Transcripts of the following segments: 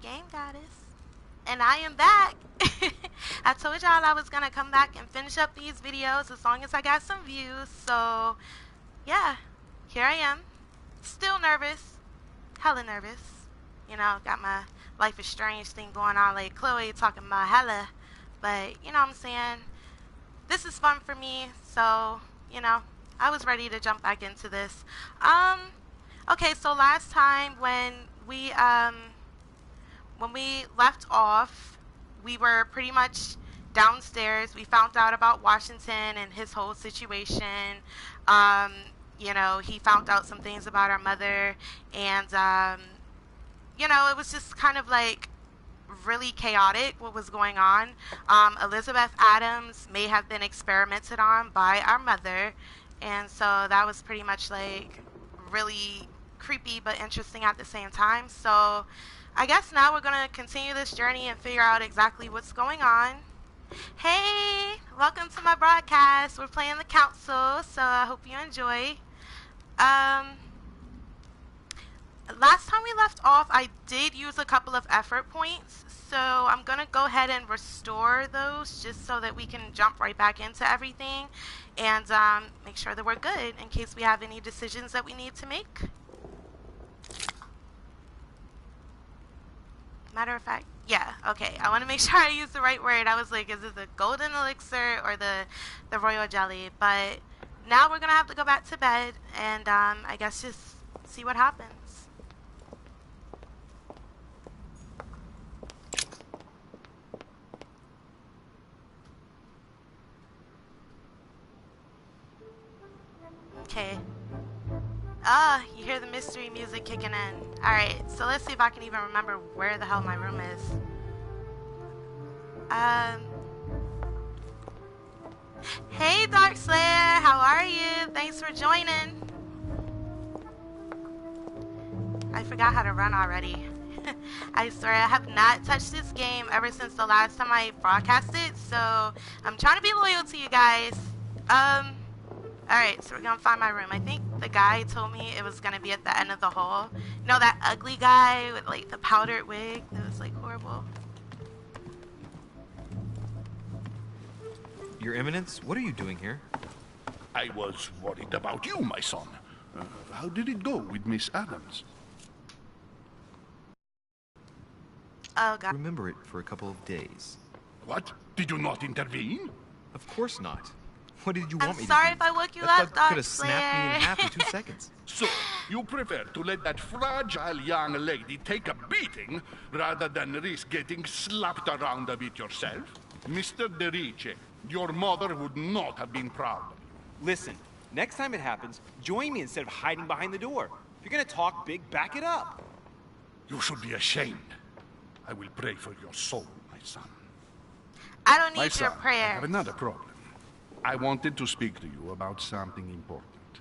Game Goddess. And I am back. I told y'all I was gonna come back and finish up these videos as long as I got some views. So, yeah, here I am. Still nervous. Hella nervous. You know, got my Life is Strange thing going on like Chloe talking about hella. But, you know what I'm saying? This is fun for me. So, you know, I was ready to jump back into this. Okay, so last time when we left off, we were pretty much downstairs. We found out about Washington and his whole situation. Um, you know, he found out some things about our mother, and you know, it was just kind of like really chaotic what was going on. Elizabeth Adams may have been experimented on by our mother, and so that was pretty much like really creepy but interesting at the same time. So I guess now we're gonna continue this journey and figure out exactly what's going on. Hey, welcome to my broadcast. We're playing the council, so I hope you enjoy. Last time we left off, I did use a couple of effort points, so I'm gonna go ahead and restore those just so that we can jump right back into everything and make sure that we're good in case we have any decisions that we need to make. Matter of fact, yeah, okay. I want to make sure I use the right word. I was like, is it the golden elixir or the royal jelly? But now we're gonna have to go back to bed and I guess just see what happens. Okay. Ah, you hear the mystery music kicking in. Alright, so let's see if I can even remember where the hell my room is. Hey Darkslayer, how are you? Thanks for joining. I forgot how to run already. I swear I have not touched this game ever since the last time I broadcasted, so I'm trying to be loyal to you guys. Alright, so we're gonna find my room. I think the guy told me it was gonna be at the end of the hall. You know that ugly guy with like the powdered wig that was like horrible? Your Eminence, what are you doing here? I was worried about you, my son. How did it go with Miss Adams? Oh god. Remember it for a couple of days. What? Did you not intervene? Of course not. What did you want me to do? I'm sorry if I woke you That up, thug could have snapped me in Darkslayer. half in 2 seconds. So, you prefer to let that fragile young lady take a beating rather than risk getting slapped around a bit yourself? Mr. Derice, your mother would not have been proud of you. Listen, next time it happens, join me instead of hiding behind the door. If you're gonna talk big, back it up. You should be ashamed. I will pray for your soul, my son. I don't My need your son, I prayer. have another problem. I wanted to speak to you about something important.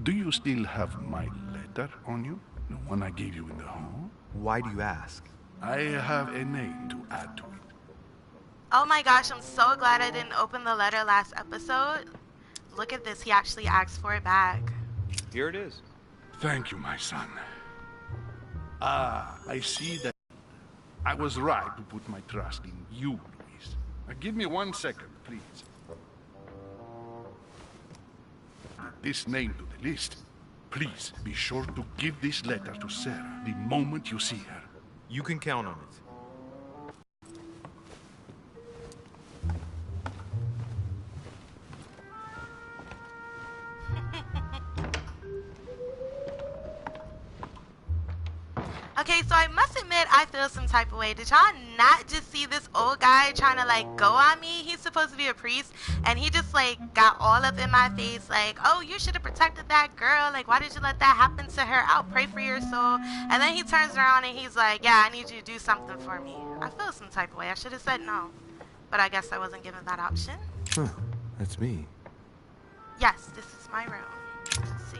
Do you still have my letter on you? The one I gave you in the hall? Why do you ask? I have a name to add to it. Oh my gosh, I'm so glad I didn't open the letter last episode. Look at this, he actually asked for it back. Here it is. Thank you, my son. Ah, I see that I was right to put my trust in you, Luis. Give me 1 second, please. Add this name to the list. Please be sure to give this letter to Sarah the moment you see her. You can count on it. Okay, so I must admit I feel some type of way. Did y'all not just see this old guy trying to like go on me? He's supposed to be a priest and he just like got all up in my face like, oh, you should have protected that girl. Like, why did you let that happen to her? I'll pray for your soul. And then he turns around and he's like, yeah, I need you to do something for me. I feel some type of way. I should have said no. But I guess I wasn't given that option. Huh, that's me. Yes, this is my room. Let's see.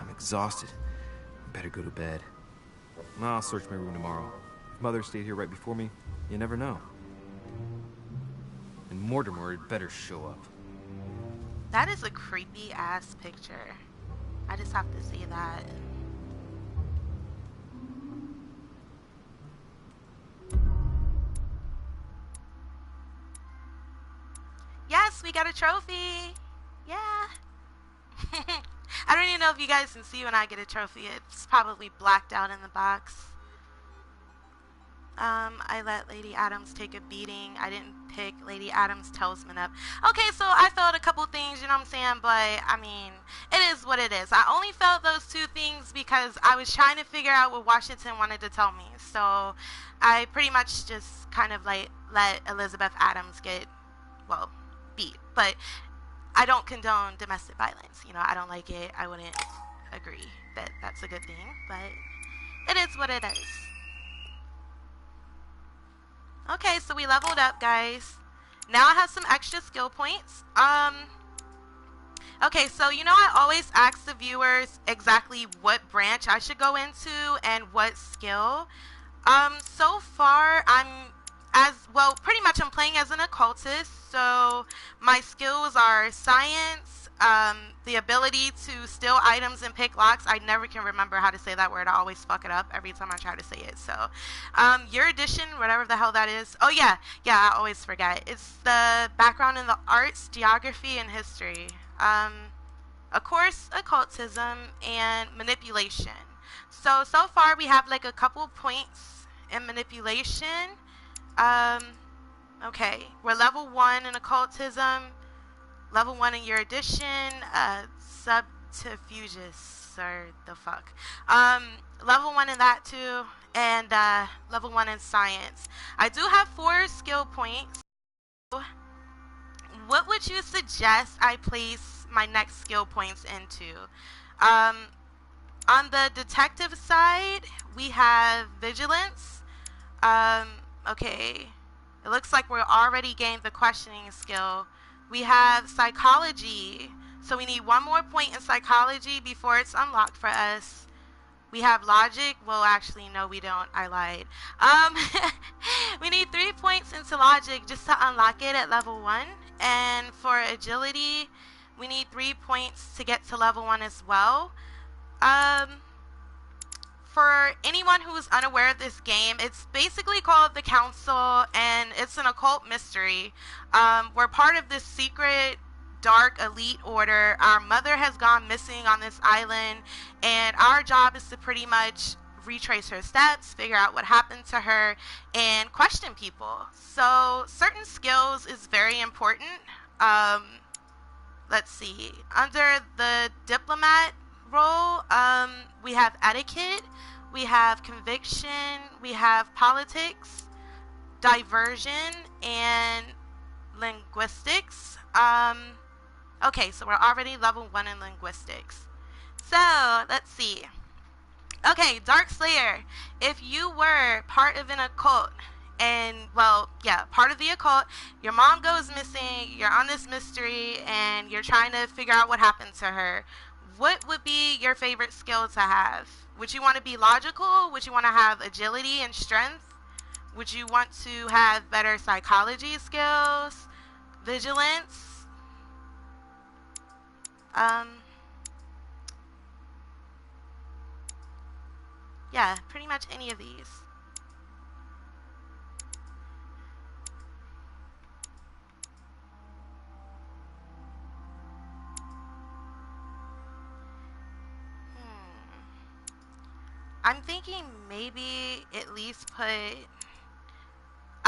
I'm exhausted. Better go to bed. I'll search my room tomorrow. If Mother stayed here right before me, you never know. And Mortimer had better show up. That is a creepy ass picture. I just have to say that. Yes, we got a trophy. Yeah. I don't even know if you guys can see when I get a trophy. It's probably blacked out in the box. I let Lady Adams take a beating. I didn't pick Lady Adams' talisman up. Okay, so I felt a couple things, you know what I'm saying? But, I mean, it is what it is. I only felt those two things because I was trying to figure out what Washington wanted to tell me. So, I pretty much just kind of, like, let Elizabeth Adams get, well, beat. But I don't condone domestic violence. You know, I don't like it. I wouldn't agree that that's a good thing. But it is what it is. Okay, so we leveled up, guys. Now I have some extra skill points. Okay, so you know I always ask the viewers exactly what branch I should go into and what skill. So far pretty much I'm playing as an occultist, so my skills are science, the ability to steal items and pick locks. I never can remember how to say that word. I always fuck it up every time I try to say it. So, erudition, whatever the hell that is. Oh yeah, I always forget. It's the background in the arts, geography, and history. Of course, occultism and manipulation. So far we have like a couple points in manipulation. Okay, we're level 1 in occultism, level 1 in erudition, subterfuges, or the fuck. Level 1 in that too, and level 1 in science. I do have 4 skill points. What would you suggest I place my next skill points into? On the detective side, we have vigilance. Okay. It looks like we're already gained the questioning skill. We have psychology. So we need 1 more point in psychology before it's unlocked for us. We have logic. Well, actually, no, we don't. I lied. We need 3 points into logic just to unlock it at level 1. And for agility, we need 3 points to get to level 1 as well. For anyone who is unaware of this game, it's basically called The Council, and it's an occult mystery. We're part of this secret, dark elite order. Our mother has gone missing on this island, and our job is to pretty much retrace her steps, figure out what happened to her, and question people. So certain skills is very important. Let's see. Under the diplomat role, we have etiquette, we have conviction, we have politics, diversion, and linguistics. Okay, so we're already level 1 in linguistics. So, let's see. Okay, Dark Slayer. If you were part of an occult, and, well, yeah, part of the occult, your mom goes missing, you're on this mystery, and you're trying to figure out what happened to her, what would be your favorite skill to have? Would you want to be logical? Would you want to have agility and strength? Would you want to have better psychology skills? Vigilance? Yeah, pretty much any of these. I'm thinking maybe at least put...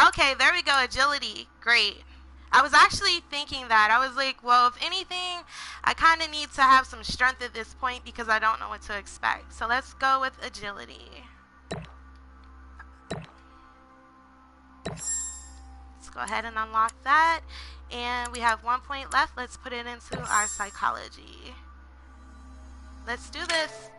Okay, there we go, agility. Great. I was actually thinking that. I was like, well, if anything, I kind of need to have some strength at this point because I don't know what to expect. So let's go with agility. Let's go ahead and unlock that. And we have 1 point left. Let's put it into our psychology. Let's do this.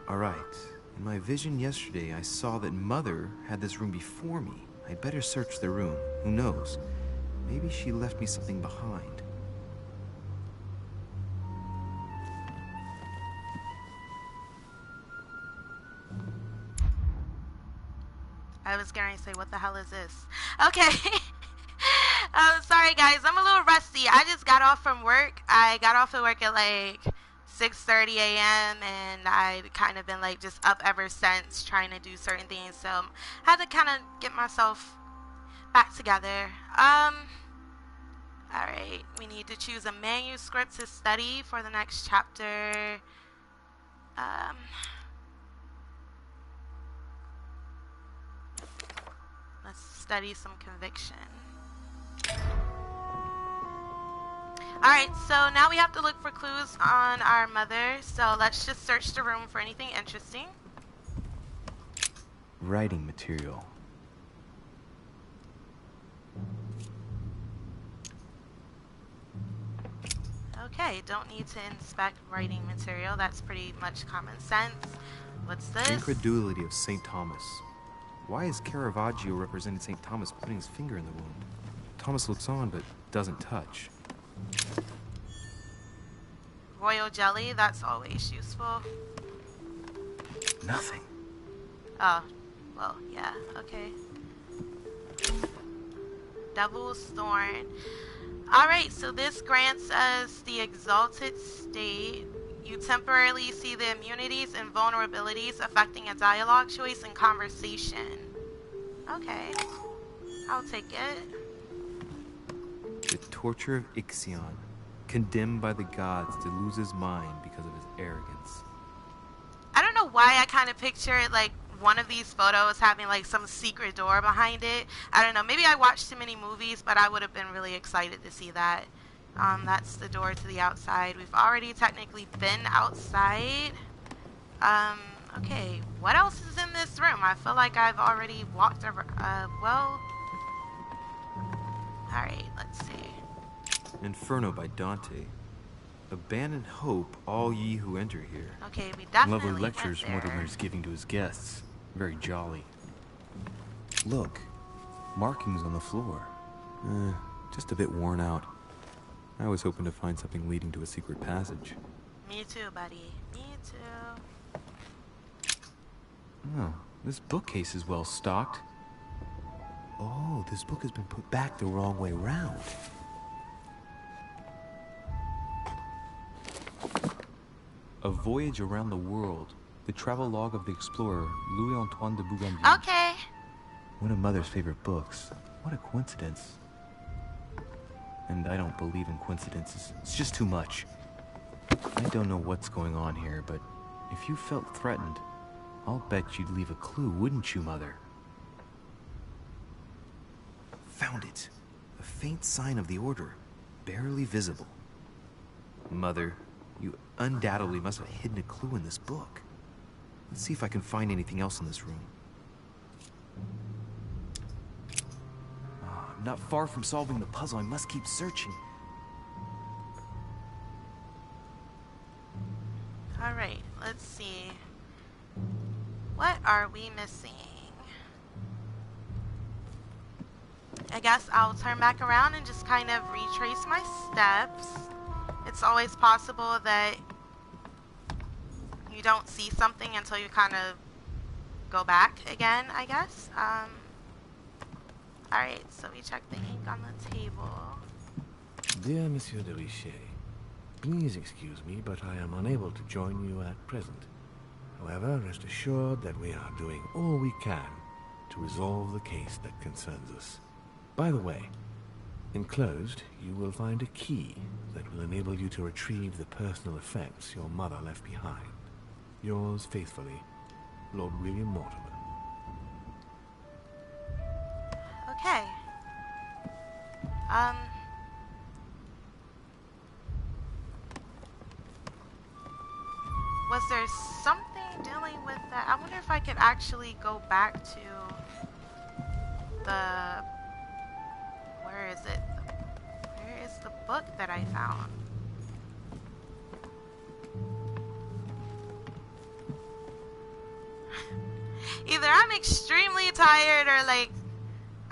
Alright. In my vision yesterday, I saw that Mother had this room before me. I'd better search the room. Who knows? Maybe she left me something behind. I was going to say, what the hell is this? Okay. Sorry guys, I'm a little rusty. I just got off from work. I got off of work at like 6:30 a.m. and I've kind of been like just up ever since trying to do certain things. So I had to kind of get myself back together. Alright, we need to choose a manuscript to study for the next chapter. Let's study some conviction. Alright, so now we have to look for clues on our mother. So let's just search the room for anything interesting. Writing material. Okay, don't need to inspect writing material. That's pretty much common sense. What's this? Incredulity of St. Thomas. Why is Caravaggio representing St. Thomas putting his finger in the wound? Thomas looks on but doesn't touch. Royal jelly, that's always useful. Nothing. Oh, well, yeah, okay. Devil's Thorn. Alright, so this grants us the exalted state. You temporarily see the immunities and vulnerabilities affecting a dialogue choice and conversation. Okay, I'll take it. The torture of Ixion, condemned by the gods to lose his mind because of his arrogance. I don't know why I kind of picture it like one of these photos having like some secret door behind it. I don't know, maybe I watched too many movies, but I would have been really excited to see that. That's the door to the outside. We've already technically been outside. Okay, what else is in this room? I feel like I've already walked over, well... Alright, let's see. Inferno by Dante. Abandon hope, all ye who enter here. Okay, we definitely Lovely lectures went there. Mortimer's giving to his guests. Very jolly. Look, markings on the floor. Just a bit worn out. I was hoping to find something leading to a secret passage. Me too, buddy. Me too. Oh, this bookcase is well stocked. Oh, this book has been put back the wrong way round. A Voyage Around the World. The travel log of the explorer, Louis-Antoine de Bougainville. Okay. One of Mother's favorite books. What a coincidence. And I don't believe in coincidences. It's just too much. I don't know what's going on here, but if you felt threatened, I'll bet you'd leave a clue, wouldn't you, Mother? Found it. A faint sign of the Order, barely visible. Mother, you undoubtedly must have hidden a clue in this book. Let's see if I can find anything else in this room. I'm not far from solving the puzzle. I must keep searching. Alright, let's see. What are we missing? I guess I'll turn back around and just kind of retrace my steps. It's always possible that you don't see something until you kind of go back again, I guess. Alright, so we check the ink on the table. Dear Monsieur de Richet, please excuse me, but I am unable to join you at present. However, rest assured that we are doing all we can to resolve the case that concerns us. By the way, enclosed, you will find a key that will enable you to retrieve the personal effects your mother left behind. Yours faithfully, Lord William Mortimer. Okay. Was there something dealing with that? I wonder if I could actually go back to the... Where is it? Where is the book that I found? Either I'm extremely tired or like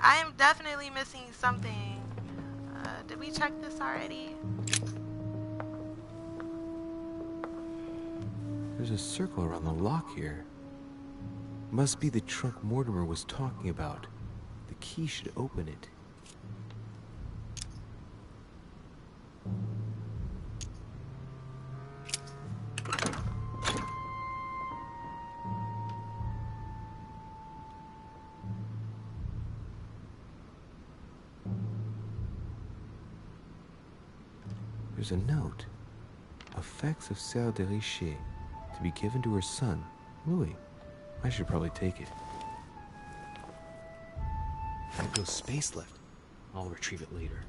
I am definitely missing something. Did we check this already? There's a circle around the lock here. Must be the trunk Mortimer was talking about. The key should open it. There's a note. Effects of Sœur de Richer, to be given to her son, Louis. I should probably take it. I have no space left. I'll retrieve it later.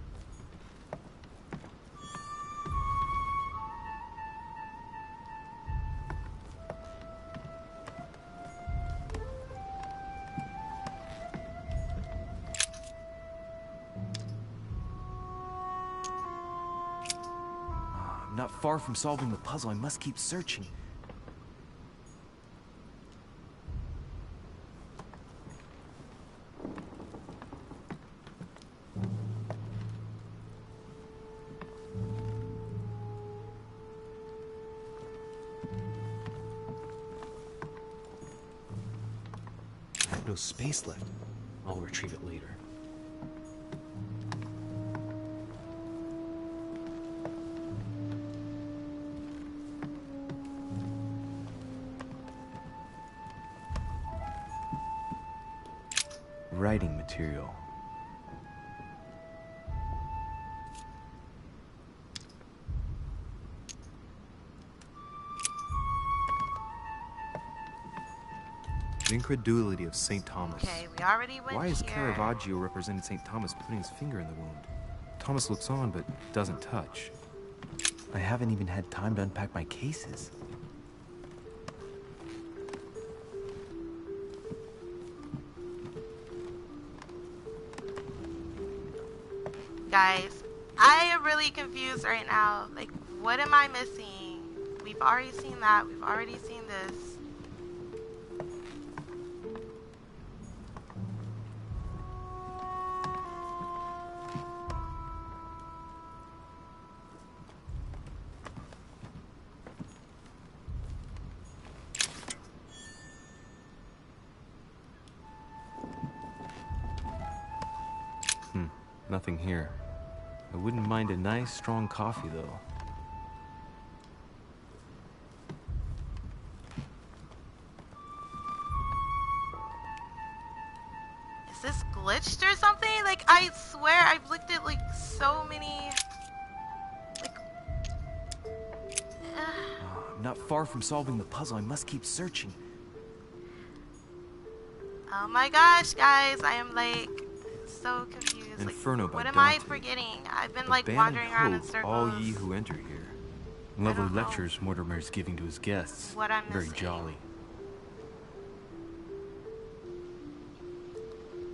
I'm not far from solving the puzzle. I must keep searching. I have no space left. I'll retrieve it later. Writing material. The incredulity of St. Thomas. Okay, we already went Why is here. Caravaggio representing St. Thomas putting his finger in the wound? Thomas looks on but doesn't touch. I haven't even had time to unpack my cases. Guys, I am really confused right now. Like, what am I missing? We've already seen that. We've already seen this. Nothing here. I wouldn't mind a nice, strong coffee, though. Is this glitched or something? Like, I swear I've looked at, like, so many... Like... I'm not far from solving the puzzle. I must keep searching. Oh my gosh, guys. I am, like... so confused. Inferno like, by what am Dante. I forgetting? I've been like Abandon wandering around in hope, circles. all ye who enter here. Lovely lectures Mortimer is giving to his guests. What I'm Very missing. jolly.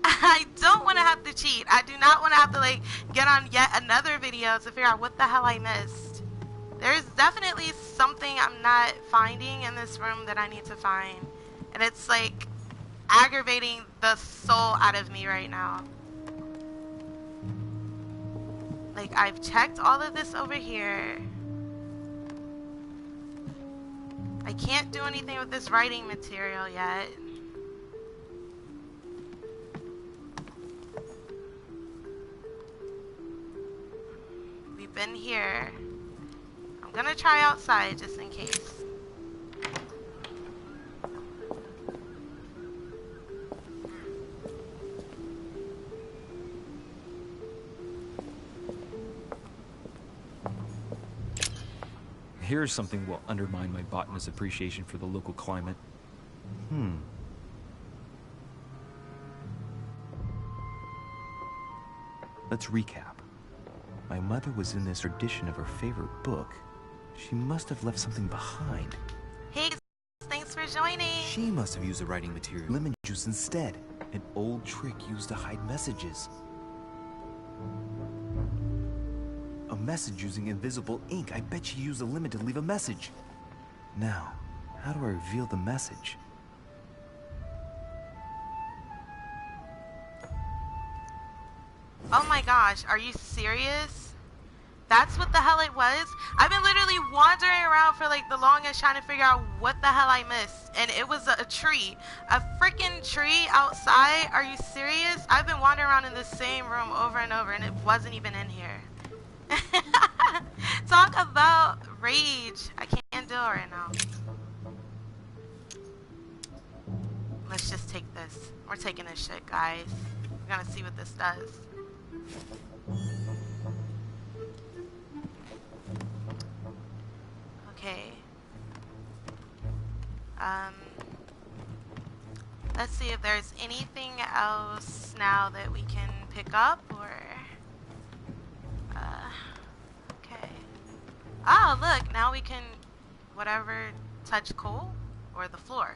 I don't want to have to cheat. I do not want to have to like get on yet another video to figure out what the hell I missed. There's definitely something I'm not finding in this room that I need to find. And it's like aggravating the soul out of me right now. Like, I've checked all of this over here. I can't do anything with this writing material yet. We've been here. I'm gonna try outside just in case. Here's something will undermine my botanist's appreciation for the local climate. Let's recap. My mother was in this edition of her favorite book. She must have left something behind. Hey, thanks for joining. She must have used the writing material. Lemon juice instead. An old trick used to hide messages. A message using invisible ink. I bet she used the lemon to leave a message. Now, how do I reveal the message? Oh my gosh, are you serious? That's what the hell it was? I've been literally wandering around for like the longest trying to figure out what the hell I missed. And it was a tree. A freaking tree outside? Are you serious? I've been wandering around in the same room over and over and it wasn't even in here. Talk about rage. I can't do it right now. Let's just take this. We're taking this shit, guys. We're gonna see what this does. Okay. Let's see if there's anything else now that we can pick up or okay. Oh, look, now we can whatever touch coal or the floor.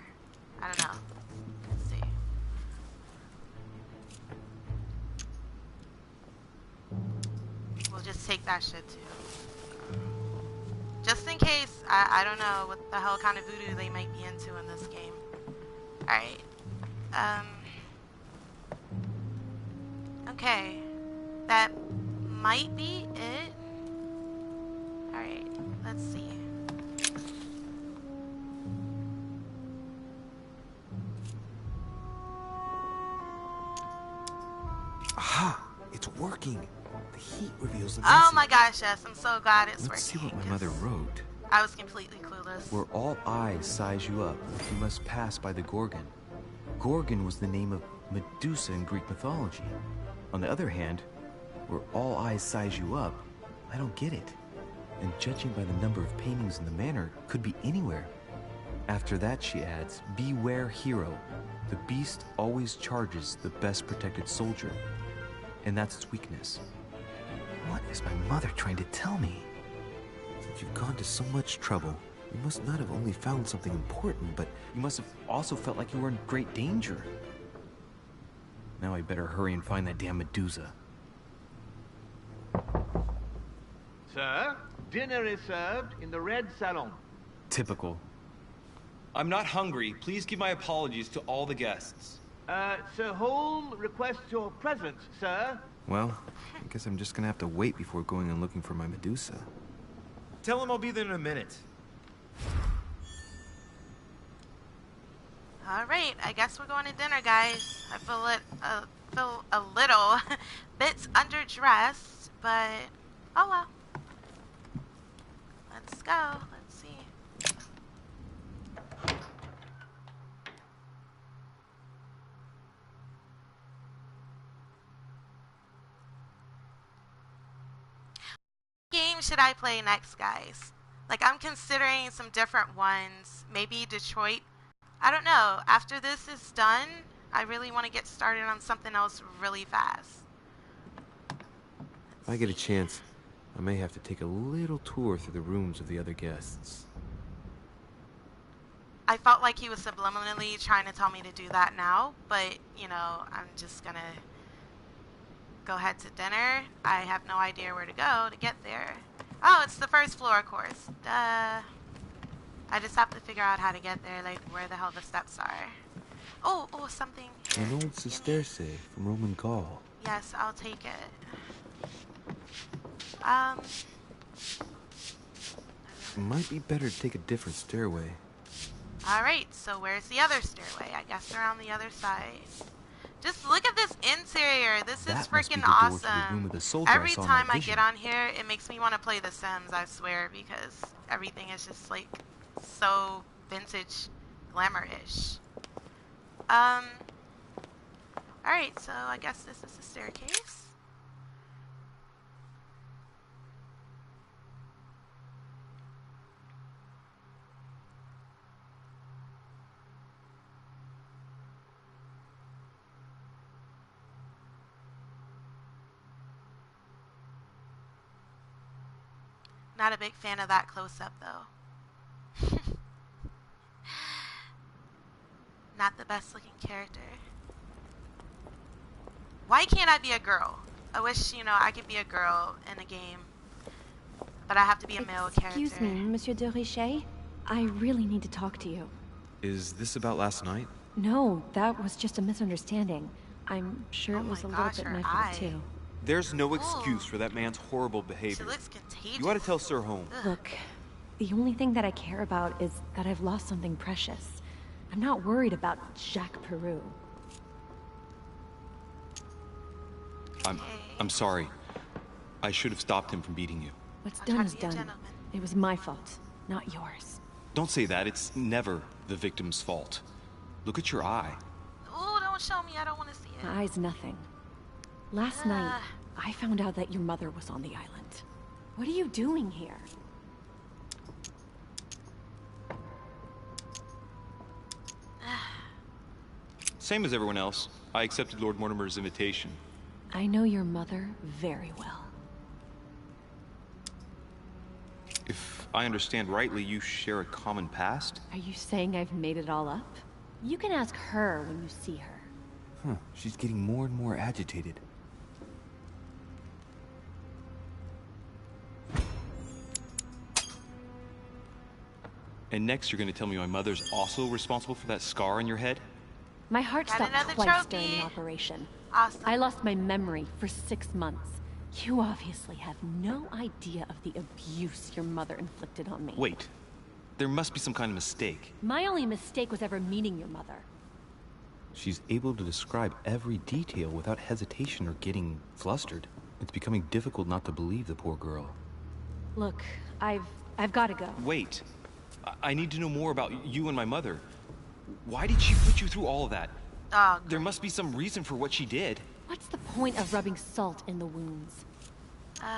I don't know. Let's see. We'll just take that shit too. Just in case, I don't know what the hell kind of voodoo they might be into in this game. Alright. Okay. That might be it. Alright, let's see. Aha! It's working! The heat reveals the Oh message. my gosh, yes, I'm so glad it's working. Let's see what my mother wrote. I was completely clueless. Where all eyes size you up, you must pass by the Gorgon. Gorgon was the name of Medusa in Greek mythology. On the other hand, where all eyes size you up, I don't get it. And judging by the number of paintings in the manor, could be anywhere. After that, she adds, beware hero. The beast always charges the best protected soldier. And that's its weakness. What is my mother trying to tell me? Since you've gone to so much trouble, you must not have only found something important, but you must have also felt like you were in great danger. Now I better hurry and find that damn Medusa. Sir, dinner is served in the red salon. Typical. I'm not hungry. Please give my apologies to all the guests. Sir Holm requests your presence, sir. Well, I guess I'm just gonna have to wait before going and looking for my Medusa. Tell him I'll be there in a minute. Alright, I guess we're going to dinner, guys. I feel a little bit underdressed, but oh well. Let's go. Let's see. What game should I play next, guys? Like, I'm considering some different ones. Maybe Detroit. I don't know. After this is done, I really want to get started on something else really fast. If I get a chance, I may have to take a little tour through the rooms of the other guests. I felt like he was subliminally trying to tell me to do that now, but, you know, I'm just gonna go head to dinner. I have no idea where to go to get there. Oh, it's the first floor, of course. Duh. I just have to figure out how to get there, like where the hell the steps are. Oh, something. An old sesterce from Roman Gaul. Yes, I'll take it. It might be better to take a different stairway. Alright, so where's the other stairway? I guess they're on the other side. Just look at this interior. This is freaking awesome. Every time I get on here, it makes me want to play The Sims, I swear, because everything is just like so vintage glamour-ish. Alright, so I guess this is the staircase. Not a big fan of that close-up, though. Not the best-looking character. Why can't I be a girl? I wish, you know, I could be a girl in a game. But I have to be a male character. Excuse me, Monsieur de Richet? I really need to talk to you. Is this about last night? No, that was just a misunderstanding. I'm sure Oh it was my a little gosh, bit her my eye. fault, too. There's no Ooh. excuse for that man's horrible She behavior. looks contagious. You ought to tell Sir Holm. Look, the only thing that I care about is that I've lost something precious. I'm not worried about Jacques Peru. I'm sorry. I should have stopped him from beating you. What's I'll done try is to be a done. gentleman. It was my fault, not yours. Don't say that. It's never the victim's fault. Look at your eye. Ooh, don't show me. I don't want to see it. My eye's nothing. Last night, I found out that your mother was on the island. What are you doing here? Same as everyone else. I accepted Lord Mortimer's invitation. I know your mother very well. If I understand rightly, you share a common past? Are you saying I've made it all up? You can ask her when you see her. Huh, she's getting more and more agitated. And next you're gonna tell me my mother's also responsible for that scar on your head? My heart Got stopped another twice during trophy. the operation. Awesome. I lost my memory for 6 months. You obviously have no idea of the abuse your mother inflicted on me. Wait. There must be some kind of mistake. My only mistake was ever meeting your mother. She's able to describe every detail without hesitation or getting flustered. It's becoming difficult not to believe the poor girl. Look, I've got to go. Wait. I need to know more about you and my mother. Why did she put you through all of that? Oh, There must be some reason for what she did. What's the point of rubbing salt in the wounds? ooh.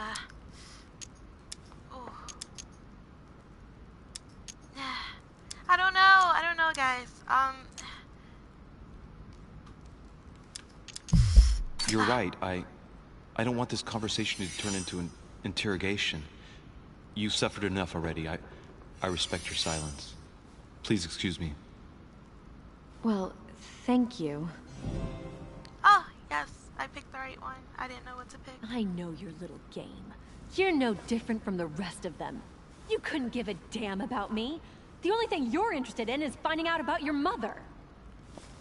I don't know. I don't know, guys. You're right. I don't want this conversation to turn into an interrogation. You've suffered enough already. I respect your silence. Please excuse me. Well, thank you. Oh, yes. I picked the right one. I didn't know what to pick. I know your little game. You're no different from the rest of them. You couldn't give a damn about me. The only thing you're interested in is finding out about your mother.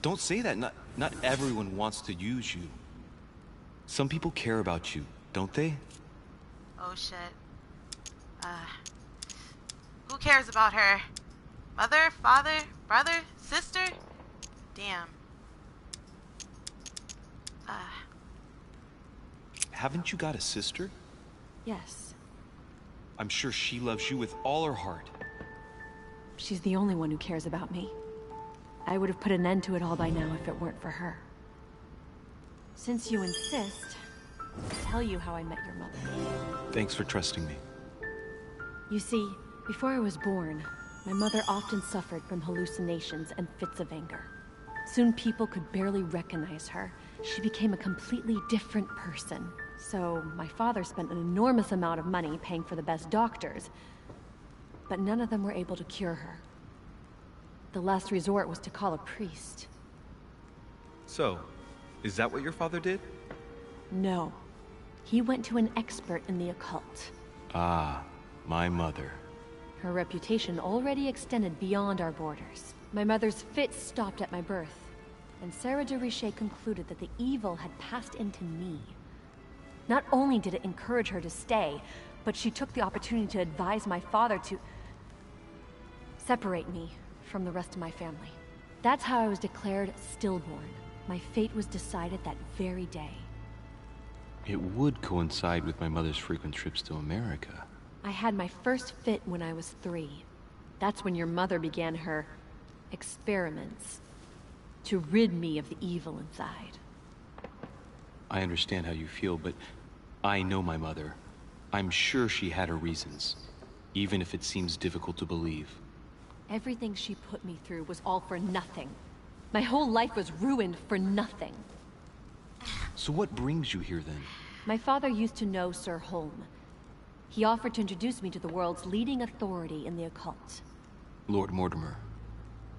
Don't say that. Not everyone wants to use you. Some people care about you, don't they? Oh, shit. Who cares about her? Mother, father, brother, sister? Damn. Haven't you got a sister? Yes, I'm sure she loves you with all her heart. she's the only one who cares about me. I would have put an end to it all by now if it weren't for her. Since you insist, I'll tell you how I met your mother. Thanks for trusting me. You see, before I was born, my mother often suffered from hallucinations and fits of anger. Soon people could barely recognize her. She became a completely different person. So my father spent an enormous amount of money paying for the best doctors, but none of them were able to cure her. The last resort was to call a priest. So, is that what your father did? No. He went to an expert in the occult. Ah, my mother. Her reputation already extended beyond our borders. My mother's fits stopped at my birth, and Sarah de Richet concluded that the evil had passed into me. Not only did it encourage her to stay, but she took the opportunity to advise my father to separate me from the rest of my family. That's how I was declared stillborn. My fate was decided that very day. It would coincide with my mother's frequent trips to America. I had my first fit when I was 3. That's when your mother began her experiments to rid me of the evil inside. I understand how you feel, but I know my mother. I'm sure she had her reasons, even if it seems difficult to believe. Everything she put me through was all for nothing. My whole life was ruined for nothing. So what brings you here then? My father used to know Sir Holm. He offered to introduce me to the world's leading authority in the occult. Lord Mortimer.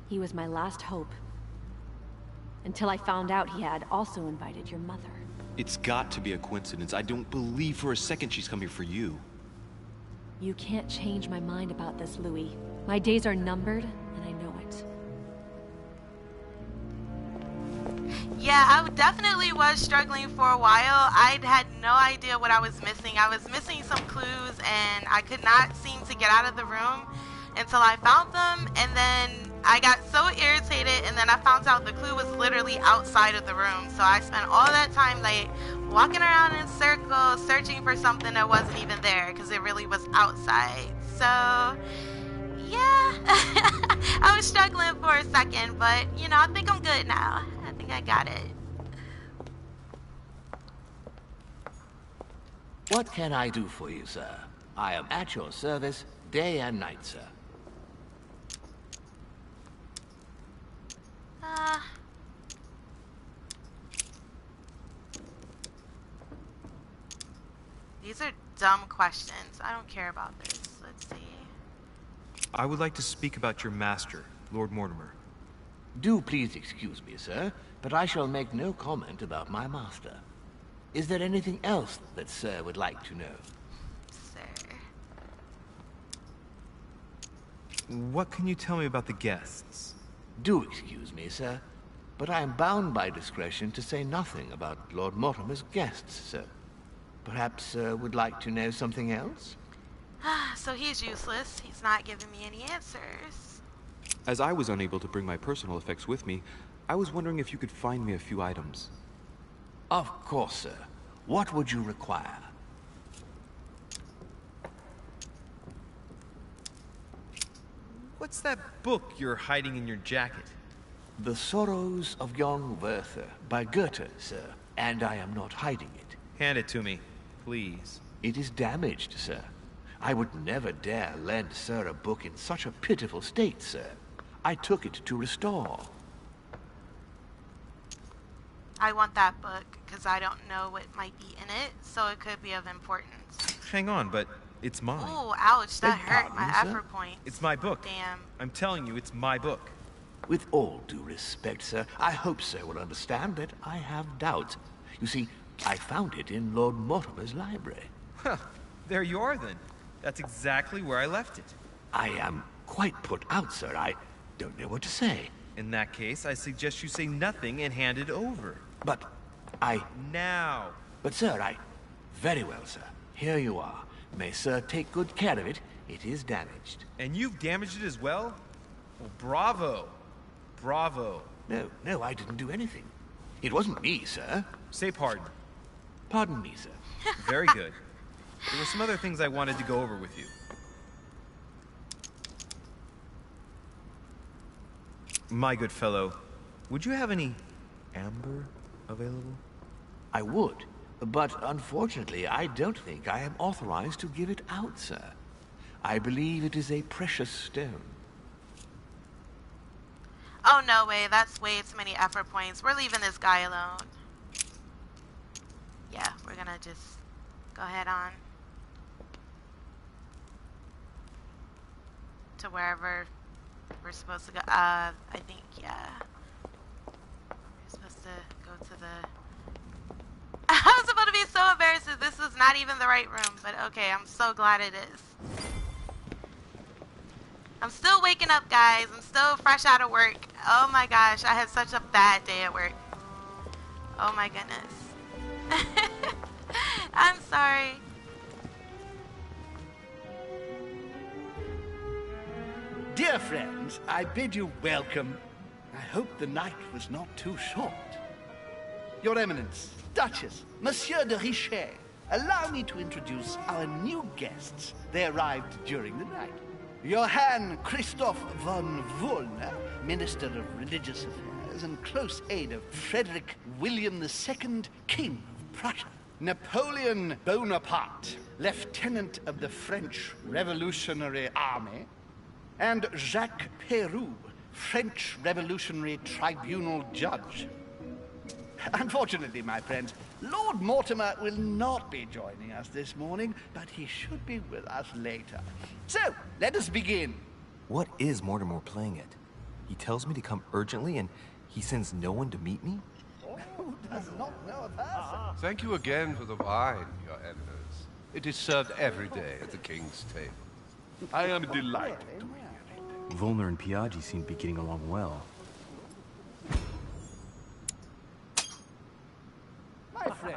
He was my last hope. Until I found out he had also invited your mother. It's got to be a coincidence. I don't believe for a second she's come here for you. You can't change my mind about this, Louis. My days are numbered, and I know it. Yeah, I definitely was struggling for a while. I had no idea what I was missing. I was missing some clues, and I could not seem to get out of the room until I found them. And then I got so irritated, and then I found out the clue was literally outside of the room. So I spent all that time like walking around in circles, searching for something that wasn't even there because it really was outside. So yeah, I was struggling for a second, but you know, I think I'm good now. I think I got it. What can I do for you, sir? I am at your service day and night, sir. These are dumb questions. I don't care about this. Let's see. I would like to speak about your master, Lord Mortimer. Do please excuse me, sir, but I shall make no comment about my master. Is there anything else that sir would like to know? Sir. What can you tell me about the guests? Do excuse me, sir, but I am bound by discretion to say nothing about Lord Mortimer's guests, sir. Perhaps sir would like to know something else? So he's useless. He's not giving me any answers. As I was unable to bring my personal effects with me, I was wondering if you could find me a few items. Of course, sir. What would you require? What's that book you're hiding in your jacket? The Sorrows of Young Werther by Goethe, sir. And I am not hiding it. Hand it to me, please. It is damaged, sir. I would never dare lend sir a book in such a pitiful state, sir. I took it to restore. I want that book because I don't know what might be in it, so it could be of importance. Hang on, but it's mine. Oh, ouch, that Beg hurt pardon, my sir? effort point. It's my book. Damn. I'm telling you, it's my book. With all due respect, sir, I hope sir will understand that I have doubts. You see, I found it in Lord Mortimer's library. Huh, there you are then. That's exactly where I left it. I am quite put out, sir. I don't know what to say. In that case, I suggest you say nothing and hand it over. But I... Now. But sir, I... Very well, sir. Here you are. May sir take good care of it. It is damaged. And you've damaged it as well? Well, bravo. Bravo. No, I didn't do anything. It wasn't me, sir. Say pardon. Pardon me, sir. Very good. There were some other things I wanted to go over with you. My good fellow, would you have any amber available? I would, but unfortunately, I don't think I am authorized to give it out, sir. I believe it is a precious stone. Oh, no way. That's way too many effort points. We're leaving this guy alone. Yeah, we're gonna just go head on to wherever we're supposed to go. I think, yeah. We're supposed to go to the... I was about to be so embarrassed that this was not even the right room, but okay, I'm so glad it is. I'm still waking up, guys. I'm still fresh out of work. Oh my gosh, I had such a bad day at work. Oh my goodness. I'm sorry. Dear friends, I bid you welcome. I hope the night was not too short. Your Eminence, Duchess, Monsieur de Richet, allow me to introduce our new guests. They arrived during the night. Johann Christoph von Wollner, Minister of Religious Affairs and close aide of Frederick William II, King of Prussia. Napoleon Bonaparte, Lieutenant of the French Revolutionary Army. And Jacques Peroux, French Revolutionary Tribunal Judge. Unfortunately, my friends, Lord Mortimer will not be joining us this morning, but he should be with us later. So, let us begin. What is Mortimer playing at? He tells me to come urgently and he sends no one to meet me? Who does not know of her? Thank you again for the wine, Your Eminence. It is served every day at the king's table. I am delighted to hear it. Volner and Piaggi seem to be getting along well.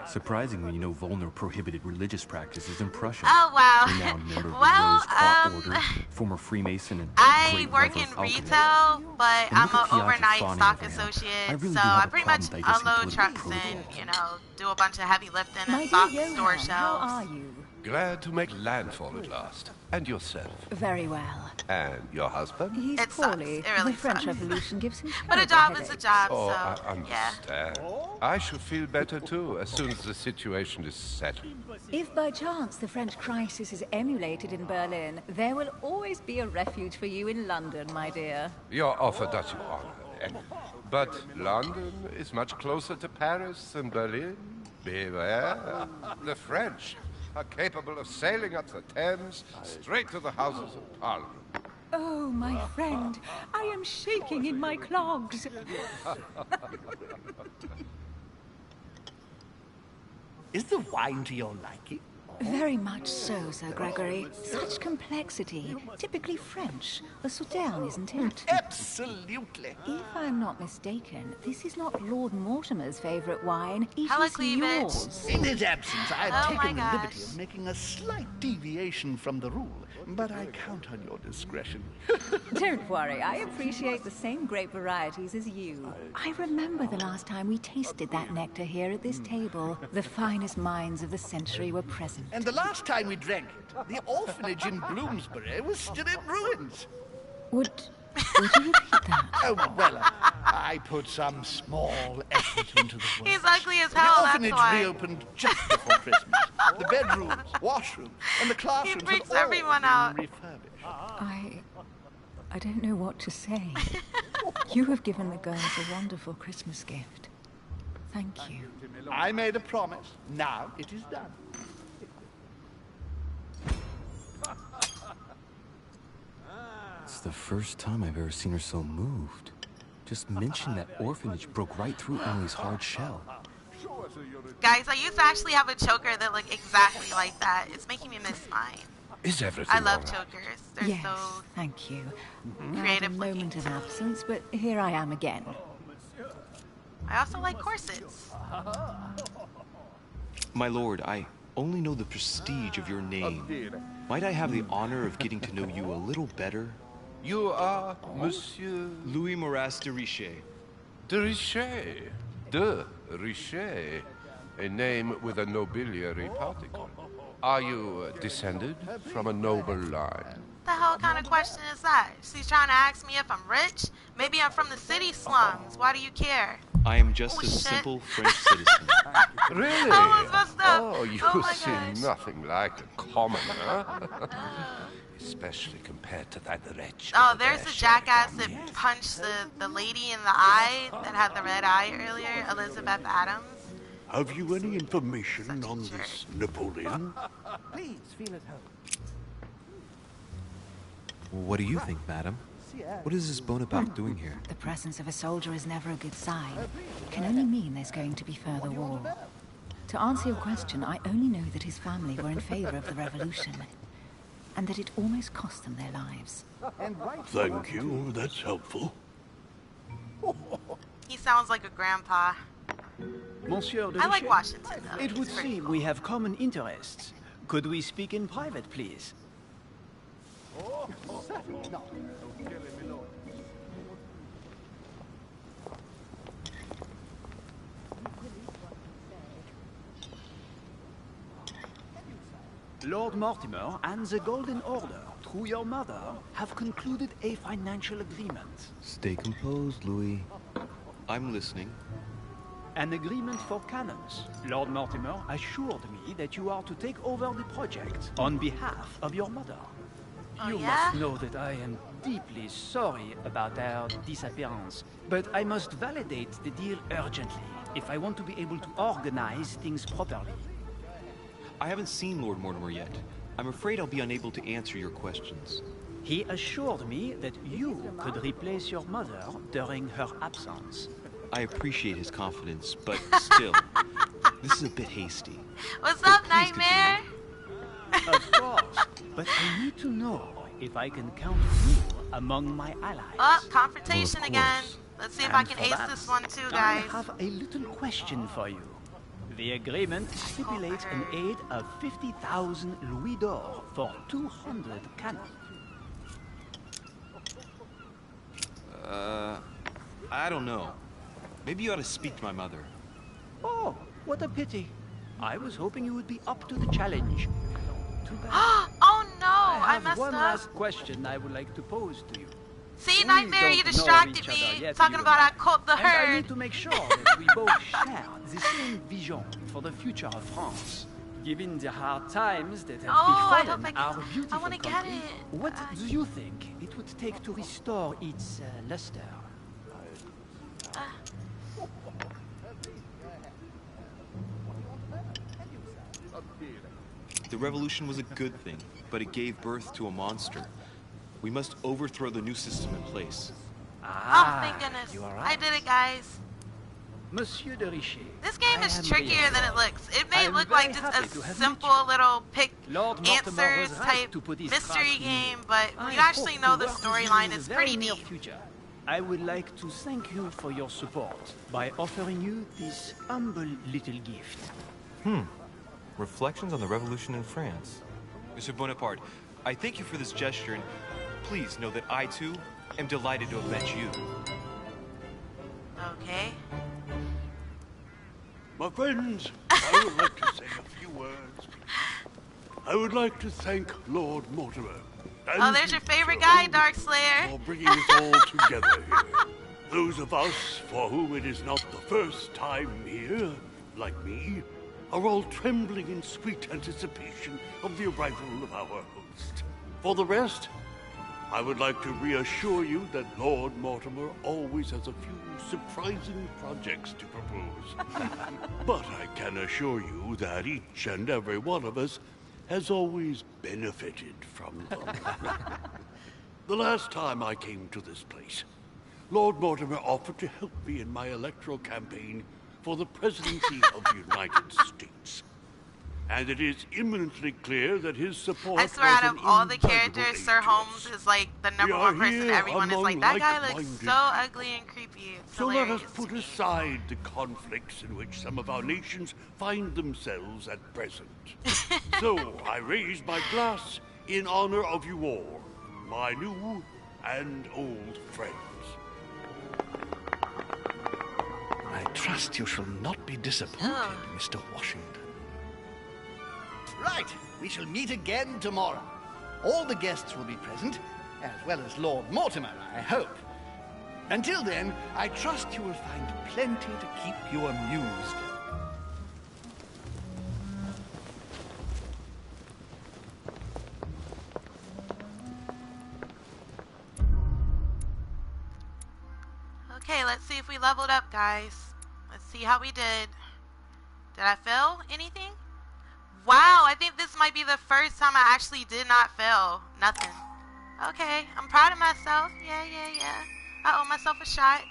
Surprisingly, you know Volner prohibited religious practices in Prussia. Oh, wow. Renowned member of Well, the Rose Cross Order, former Freemason, and I great work lover in of alchemy. retail, but And I'm look at an Piaggio overnight fawning stock over him. associate, I really so do have I a pretty problem much digesting unload political trucks and, protocols. you know, do a bunch of heavy lifting My and dear stock store Johann, how shelves. are you? Glad to make landfall at last. And yourself. Very well. And your husband? He's It sucks. poorly. It really The French sucks. Revolution gives him But a terrible job is a headaches. job, Oh, so, I yeah. understand. I shall feel better too, as soon as the situation is settled. If by chance the French crisis is emulated in Berlin, there will always be a refuge for you in London, my dear. Your offer does you honor, then. But London is much closer to Paris than Berlin. Beware. The French are capable of sailing up the Thames straight to the Houses of Parliament. Oh, my friend, I am shaking in my clogs. Is the wine to your liking? Very much so, Sir Gregory. Such complexity. Typically French. A Sauterne, isn't it? Absolutely. If I'm not mistaken, this is not Lord Mortimer's favorite wine. It Hella is cleavage. yours. In his absence, I have Oh my taken the liberty gosh. of making a slight deviation from the rule, but I count on your discretion. Don't worry, I appreciate the same grape varieties as you. I remember the last time we tasted that nectar here at this table. The finest minds of the century were present. And the last time we drank it, the orphanage in Bloomsbury was still in ruins. Would you repeat that? Oh, well, I put some small effort into the work. He's ugly as The hell, that's orphanage why. reopened just before Christmas. The bedrooms, washrooms, and the classrooms freaks have all everyone been out. refurbished. I don't know what to say. You have given the girls a wonderful Christmas gift. Thank you. I made a promise. Now it is done. It's the first time I've ever seen her so moved. Just mention that orphanage broke right through Emily's hard shell. Guys, I used to actually have a choker that looked exactly like that. It's making me miss mine. Is everything I love all right? chokers. They're Yes, so thank you. I had a creative looking. moment of absence, but here I am again. I also like corsets. My lord, I only know the prestige of your name. Might I have the honor of getting to know you a little better? You are Monsieur Louis Moras de Richet. de Richet. De Richet. A name with a nobiliary particle. Are you descended from a noble line? The hell kind of question is that? She's trying to ask me if I'm rich? Maybe I'm from the city slums. Why do you care? I am just Oh, a shit. simple French citizen. Really? Almost messed up. Oh, you Oh my seem gosh. nothing like a commoner. Especially compared to that wretch. Oh, over there's there, the Sherlock jackass Holmes. that punched the lady in the eye that had the red eye earlier, Elizabeth Adams. Have you any information Such a on jerk. this Napoleon? Please feel at home. What do you think, madam? What is this Bonaparte doing here? The presence of a soldier is never a good sign. It can only mean there's going to be further war. To answer your question, I only know that his family were in favor of the revolution, and that it almost cost them their lives. Thank you, that's helpful. He sounds like a grandpa. Monsieur de I like Richet, Washington, though. it would It's pretty seem cool. we have common interests. Could we speak in private, please? Lord Mortimer and the Golden Order, through your mother, have concluded a financial agreement. Stay composed, Louis. I'm listening. An agreement for cannons. Lord Mortimer assured me that you are to take over the project on behalf of your mother. Oh, You yeah? must know that I am deeply sorry about their disappearance, but I must validate the deal urgently if I want to be able to organize things properly. I haven't seen Lord Mortimer yet. I'm afraid I'll be unable to answer your questions. He assured me that you could replace your mother during her absence. I appreciate his confidence, but still, this is a bit hasty. What's But up, please Nightmare? Of course, but I need to know if I can count you among my allies. Oh, confrontation Well, of again. course. Let's see if I And can for ace that, this one too, I guys. have a little question for you. The agreement stipulates an aid of 50,000 louis d'or for 200 cannon. I don't know. Maybe you ought to speak to my mother. Oh, what a pity. I was hoping you would be up to the challenge. Too bad. Oh no, I have messed one up. last question I would like to pose to you. See, We Nightmare, you don't know distracted each other me yet, talking you about and I caught the And I herd. need to make sure that we both share the same vision for the future of France. Given the hard times that have I befallen hope our beautiful wanna get country, it. what do you think it would take to restore its luster? The revolution was a good thing, but it gave birth to a monster. We must overthrow the new system in place. Oh, thank goodness. I did it, guys. Monsieur de Richet. This game is trickier than it looks. It may am look like very just happy a to have simple little pick Lord Mortimer answers was right type to put his mystery trust in you. game, but when I you actually hope know to the work with you storyline, in the it's very pretty near deep. future. I would like to thank you for your support by offering you this humble little gift. Reflections on the Revolution in France. Mr. Bonaparte, I thank you for this gesture, and please know that I, too, am delighted to avenge you. Okay. My friends, I would like to say a few words. I would like to thank Lord Mortimer. And Oh, there's your Sir favorite guy, Holmes Darkslayer. for bringing us all together here. Those of us for whom it is not the first time here, like me, are all trembling in sweet anticipation of the arrival of our host. For the rest, I would like to reassure you that Lord Mortimer always has a few surprising projects to propose. But I can assure you that each and every one of us has always benefited from them. The last time I came to this place, Lord Mortimer offered to help me in my electoral campaign for the presidency of the United States. And it is imminently clear that his support I swear, out was of an all the invaluable characters, aid Sir to Holmes us. is like the number We one are person. here Everyone is like, among that guy looks like-minded so ugly and creepy. It's So let us hilarious. put aside the conflicts in which some of our nations find themselves at present. So I raise my glass in honor of you all, my new and old friends. I trust you shall not be disappointed, Mr. Washington. Right, we shall meet again tomorrow. All the guests will be present, as well as Lord Mortimer, I hope. Until then, I trust you will find plenty to keep you amused. Okay, let's see if we leveled up, guys. Let's see how we did. Did I fail anything? Wow, I think this might be the first time I actually did not fail. Nothing. Okay, I'm proud of myself. Yeah. I owe myself a shot.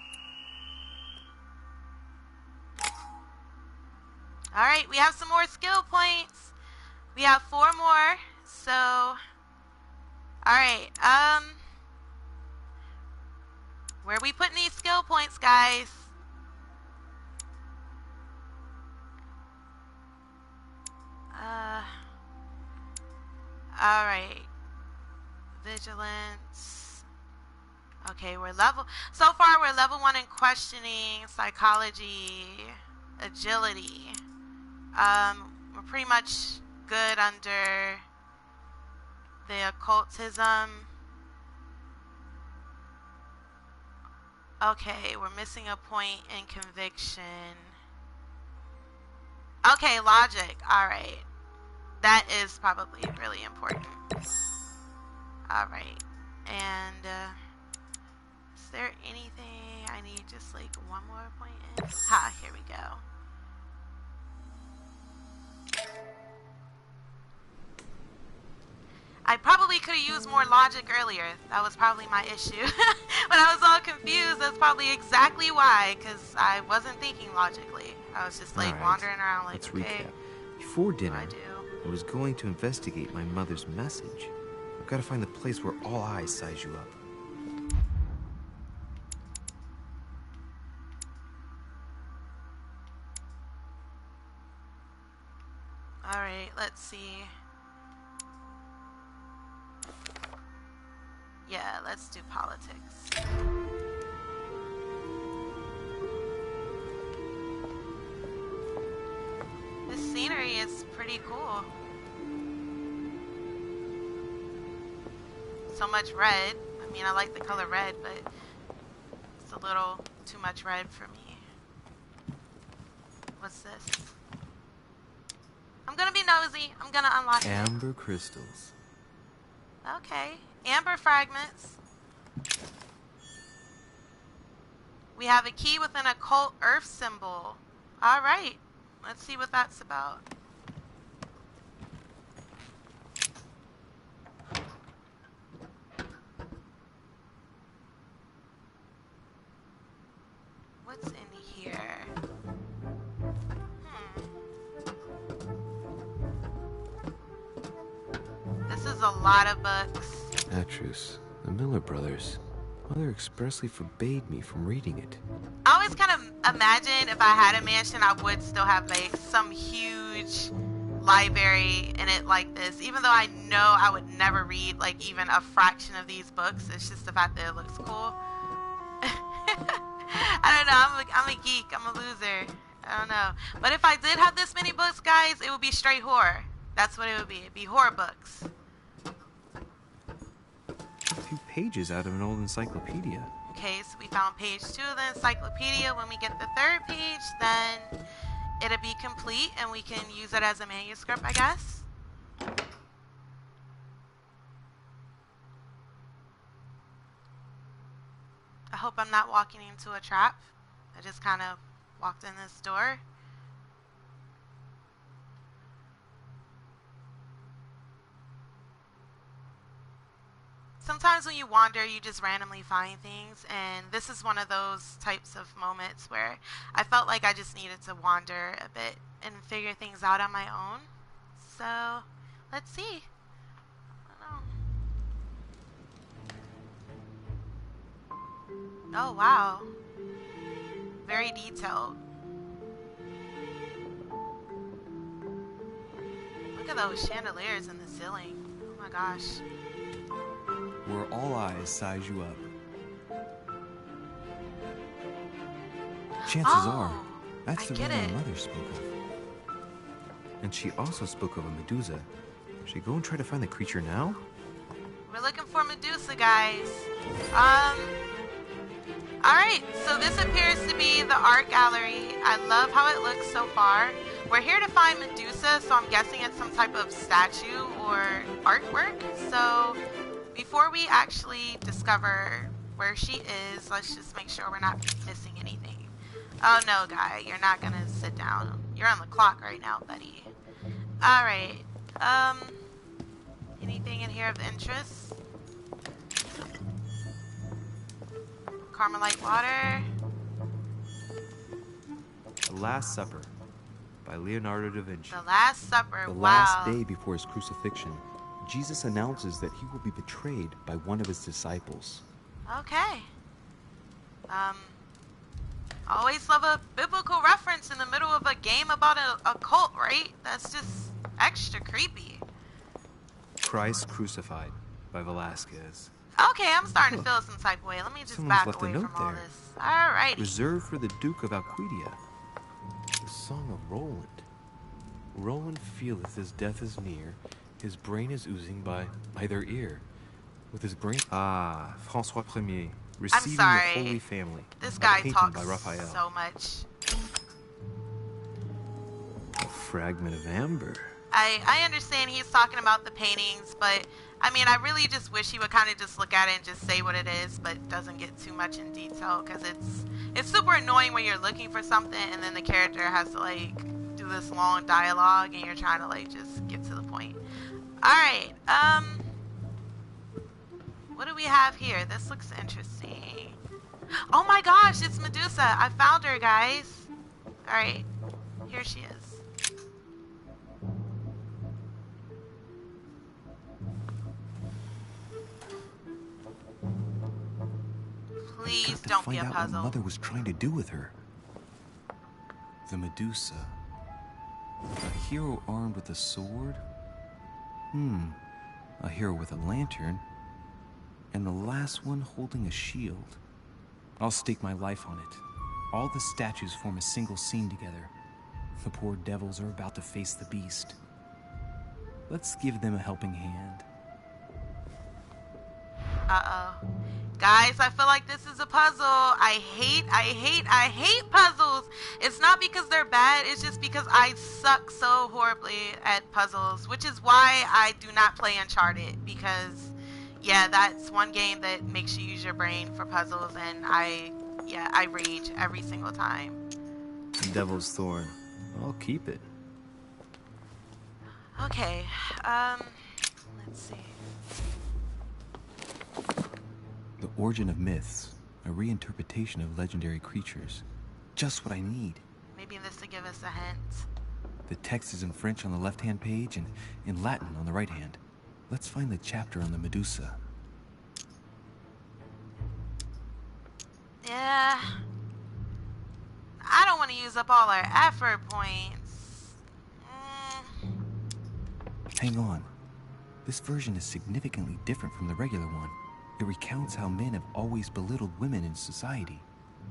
Alright, we have some more skill points. We have 4 more. So, alright, where are we putting these skill points, guys? Alright. Vigilance. Okay, so far we're level 1 in questioning, psychology, agility. We're pretty much good under the occultism. Okay, we're missing a point in conviction. Okay, logic. Alright. That is probably really important. Alright. And, is there anything I need just like one more point in? Ha, here we go. I probably could have used more logic earlier. That was probably my issue. When I was all confused, that's probably exactly why, because I wasn't thinking logically. I was just like wandering around like, let's okay, recap. Before dinner, what do I was going to investigate my mother's message. I've got to find the place where all eyes size you up. Alright, let's see. Yeah, let's do politics. This scenery is pretty cool. So much red. I mean, I like the color red, but it's a little too much red for me. What's this? I'm gonna be nosy. I'm gonna unlock it. Amber crystals. Okay. Amber fragments. We have a key with an occult earth symbol. Alright. Let's see what that's about. What's in here? This is a lot of books. Atrus, the Miller brothers. Mother expressly forbade me from reading it. I always kind of imagine if I had a mansion, I would still have like some huge library in it like this. Even though I know I would never read like even a fraction of these books. It's just the fact that it looks cool. I don't know. I'm a geek. I'm a loser. I don't know. But if I did have this many books, guys, it would be straight horror. That's what it would be. It'd be horror books. A few pages out of an old encyclopedia. Okay, so we found page 2 of the encyclopedia. When we get the third page, then it'll be complete and we can use it as a manuscript, I guess. I hope I'm not walking into a trap. I just kind of walked in this door. Sometimes when you wander, you just randomly find things, and this is one of those types of moments where I felt like I just needed to wander a bit and figure things out on my own. So, let's see. I don't know. Oh, wow. Very detailed. Look at those chandeliers in the ceiling. Oh my gosh. Where all eyes size you up. Chances are, that's the one my mother spoke of. And she also spoke of a Medusa. Should we go and try to find the creature now? We're looking for Medusa, guys. Alright, so this appears to be the art gallery. I love how it looks so far. We're here to find Medusa, so I'm guessing it's some type of statue or artwork. So before we actually discover where she is, let's just make sure we're not missing anything. Oh no, guy, you're not gonna sit down. You're on the clock right now, buddy. Alright, anything in here of interest? Carmelite water. The Last Supper by Leonardo da Vinci. The Last Supper, The wow. last day before his crucifixion, Jesus announces that he will be betrayed by one of his disciples. Okay. Always love a biblical reference in the middle of a game about a cult, right? That's just extra creepy. Christ Crucified by Velasquez. Okay, I'm starting to feel some type of way. Let me just Someone's back left a away note from all there. this. Alrighty. Reserved for the Duke of Alquidia. The Song of Roland. Roland feeleth his death is near. His brain is oozing by either ear. With his brain... Ah, François Ier. Receiving the Holy Family. This A guy painting talks by Raphael. so much. A fragment of amber. I understand he's talking about the paintings, but I mean, I really just wish he would kind of just look at it and just say what it is, but doesn't get too much in detail, because it's super annoying when you're looking for something and then the character has to like do this long dialogue and you're trying to like just get to the point. Alright, what do we have here? This looks interesting. Oh my gosh, it's Medusa. I found her, guys. Alright, here she is. Please don't be a Find out puzzle. what Mother was trying to do with her. The Medusa. A hero armed with a sword? A hero with a lantern? And the last one holding a shield. I'll stake my life on it. All the statues form a single scene together. The poor devils are about to face the beast. Let's give them a helping hand. Uh-oh. Guys, I feel like this is a puzzle. I hate puzzles. It's not because they're bad, it's just because I suck so horribly at puzzles, which is why I do not play Uncharted, because yeah, that's one game that makes you use your brain for puzzles, and I rage every single time. Devil's Thorn. I'll keep it. Okay, let's see. The Origin of Myths, a reinterpretation of legendary creatures. Just what I need. Maybe this to give us a hint. The text is in French on the left-hand page and in Latin on the right hand. Let's find the chapter on the Medusa. Yeah. I don't want to use up all our effort points. Hang on. This version is significantly different from the regular one. It recounts how men have always belittled women in society.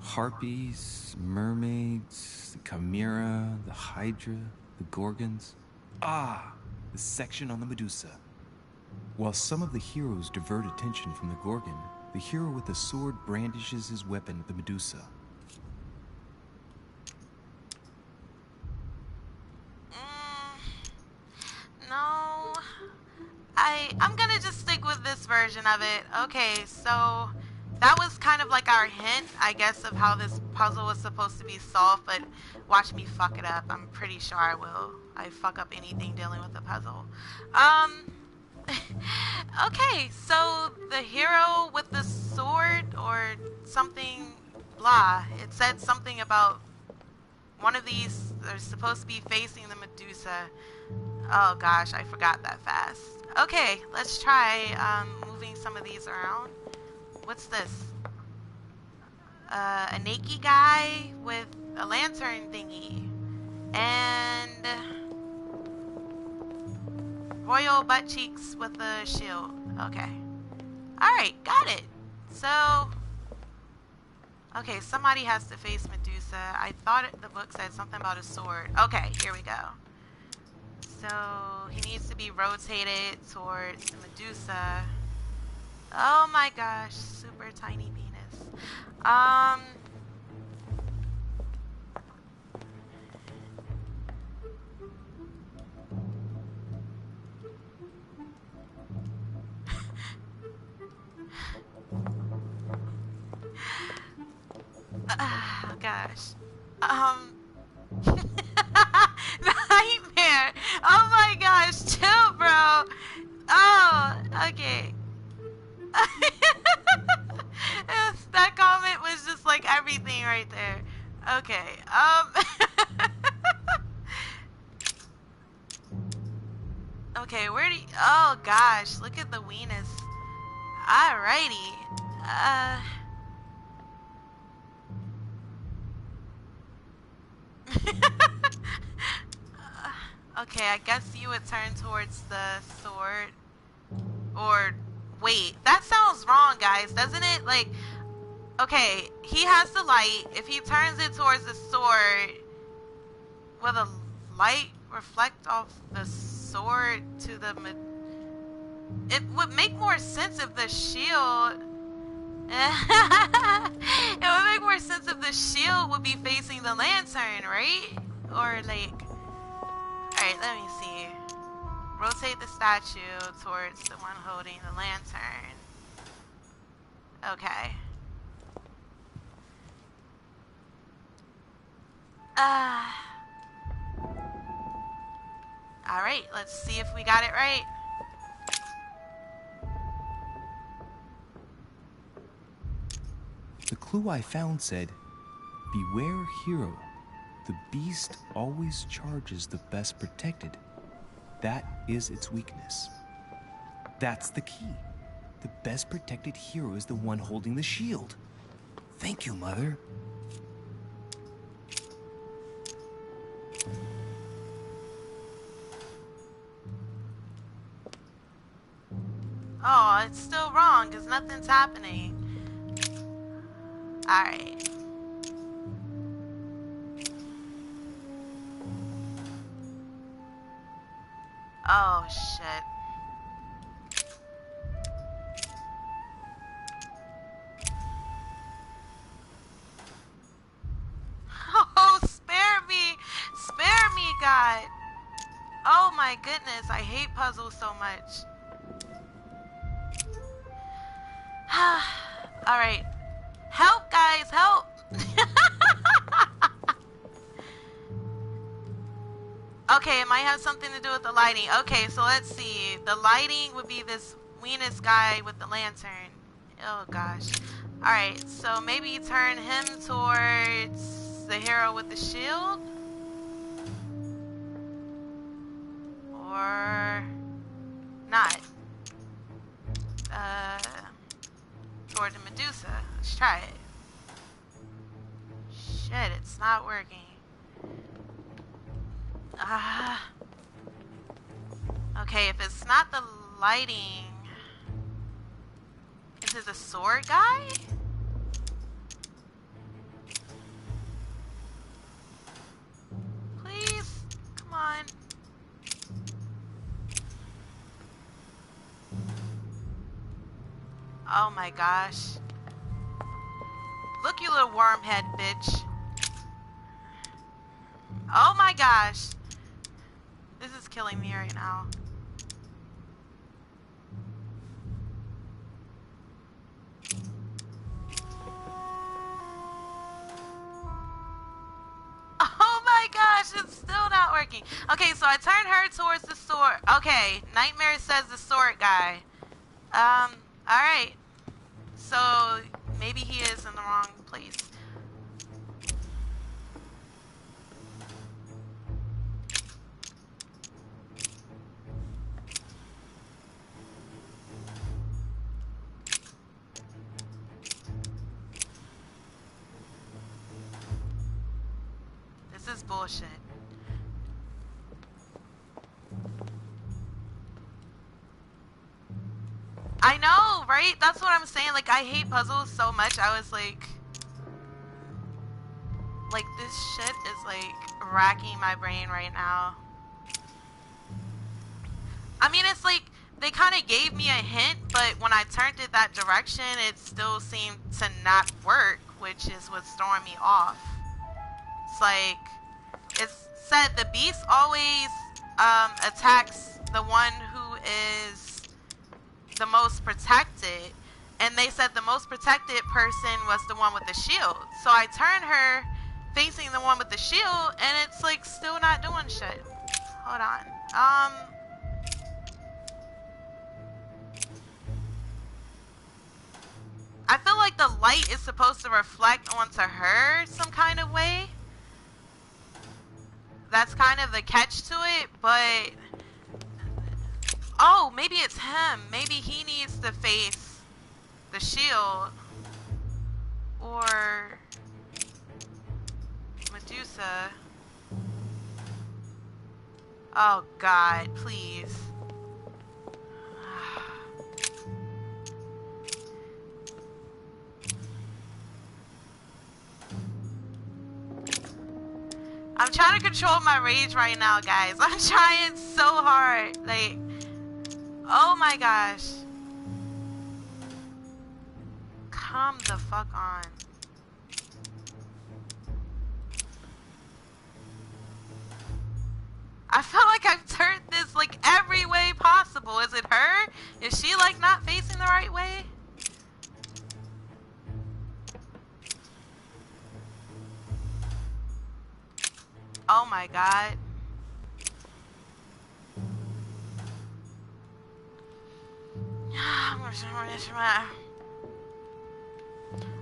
Harpies, mermaids, the chimera, the hydra, the gorgons. Ah, the section on the Medusa. While some of the heroes divert attention from the gorgon, the hero with the sword brandishes his weapon at the Medusa. No. I'm gonna just stick with this version of it. Okay, so that was kind of like our hint, I guess, of how this puzzle was supposed to be solved, but watch me fuck it up. I'm pretty sure I will. I fuck up anything dealing with the puzzle. Okay, so the hero with the sword or something, blah. It said something about one of these are supposed to be facing the Medusa. Oh gosh, I forgot that fast. Okay, let's try moving some of these around. What's this? A naked guy with a lantern thingy. And royal butt cheeks with a shield. Okay. Alright, got it. So, okay, somebody has to face Medusa. I thought the book said something about a sword. Okay, here we go. So, he needs to be rotated towards the Medusa. Oh my gosh, super tiny penis. Oh gosh. Nightmare. Oh my gosh, chill, bro. Oh, okay. That comment was just like everything right there. Okay. Okay, where do you... Oh gosh, look at the weenus. Alrighty. Okay, I guess you would turn towards the sword. Or, wait, that sounds wrong, guys, doesn't it? Like, okay, he has the light. If he turns it towards the sword, will the light reflect off the sword to the... It would make more sense if the shield... It would make more sense if the shield would be facing the lantern, right? Or, like... Alright, let me see. Rotate the statue towards the one holding the lantern. Okay. Alright, let's see if we got it right. The clue I found said, "Beware hero. The beast always charges the best protected. That is its weakness." That's the key. The best protected hero is the one holding the shield. Thank you, Mother. it's still wrong because nothing's happening. Alright. Oh, shit. Oh, spare me! Spare me, God! Oh my goodness, I hate puzzles so much. Alright. Help, guys, help! Okay, it might have something to do with the lighting. Okay, so let's see. The lighting would be this weenus guy with the lantern. Oh gosh. Alright, so maybe turn him towards the hero with the shield? Or not. Toward the Medusa. Let's try it. Shit, it's not working. Okay, if it's not the lighting, is it the sword guy? Please, come on. Oh my gosh. Look, you little wormhead bitch. Oh my gosh. This is killing me right now. Oh my gosh, it's still not working. Okay, so I turned her towards the sword. Okay, Nightmare says the sword guy. Alright. So, maybe he is in the wrong place. This is bullshit. I know, right? That's what I'm saying. Like, I hate puzzles so much. I was like, this shit is like racking my brain right now. I mean, it's like they kind of gave me a hint, but when I turned it that direction, it still seemed to not work, which is what's throwing me off. It's like, it's said the beast always attacks the one who is the most protected, and they said the most protected person was the one with the shield. So I turned her facing the one with the shield, and it's like still not doing shit. Hold on. I feel like the light is supposed to reflect onto her some kind of way. That's kind of the catch to it, but oh, maybe it's him. Maybe he needs to face the shield. Or Medusa. Oh God, please. I'm trying to control my rage right now, guys. I'm trying so hard. Like, oh my gosh. Come the fuck on. I feel like I've turned this like every way possible. Is it her? Is she like not facing the right way? Oh my God.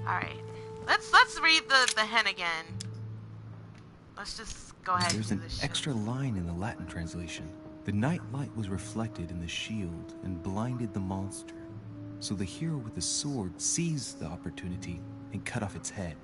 Alright. Let's read the hint again. Let's just go ahead There's and do an this shit. extra line in the Latin translation. The night light was reflected in the shield and blinded the monster. So the hero with the sword seized the opportunity and cut off its head.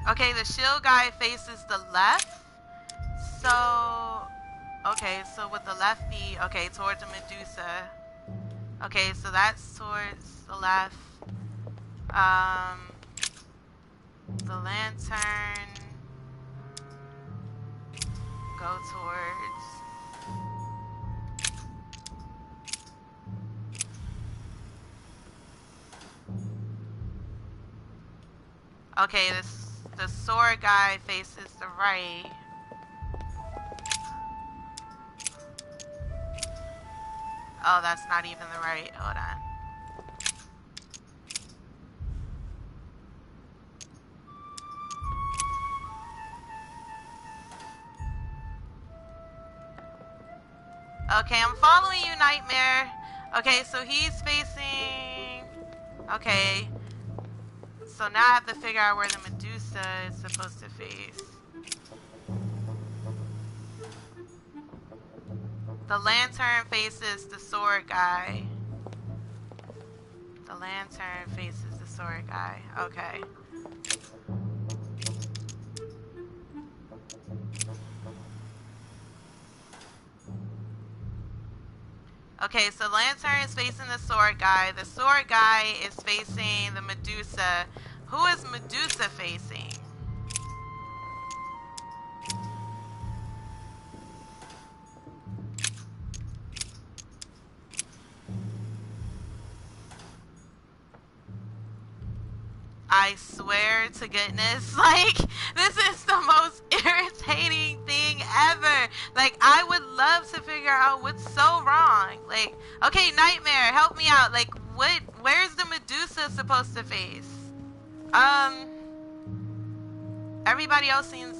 Okay, the shield guy faces the left. So, okay, so would the left be, okay, towards the Medusa. Okay, so that's towards the left. The lantern go towards. Okay, the sword guy faces the right. Oh, that's not even the right. Hold on. Okay, I'm following you, Nightmare. Okay, so he's facing... Okay. So now I have to figure out where the Medusa is supposed to face. The lantern faces the sword guy. The lantern faces the sword guy. Okay. Okay, so lantern is facing the sword guy. The sword guy is facing the Medusa. Who is Medusa facing? I swear to goodness, like, this is the most irritating thing ever. Like, I would love to figure out what's so wrong. Like, okay, Nightmare, help me out. Like, where's the Medusa supposed to face? Everybody else seems...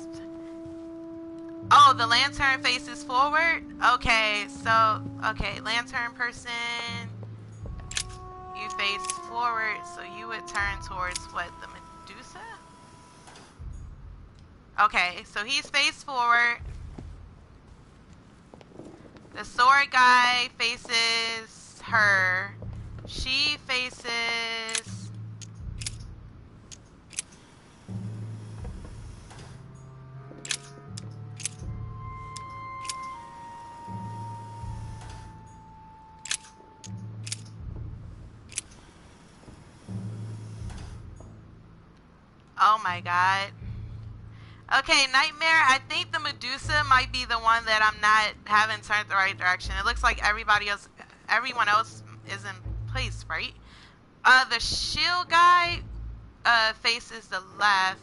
Oh, the lantern faces forward? Okay, so, okay, lantern person... You face forward, so you would turn towards what, the Medusa? Okay, so he's face forward. The sword guy faces her. She faces... Oh my god. Okay, Nightmare, I think the Medusa might be the one that I'm not having turned the right direction. It looks like everyone else is in place, right? The shield guy faces the left.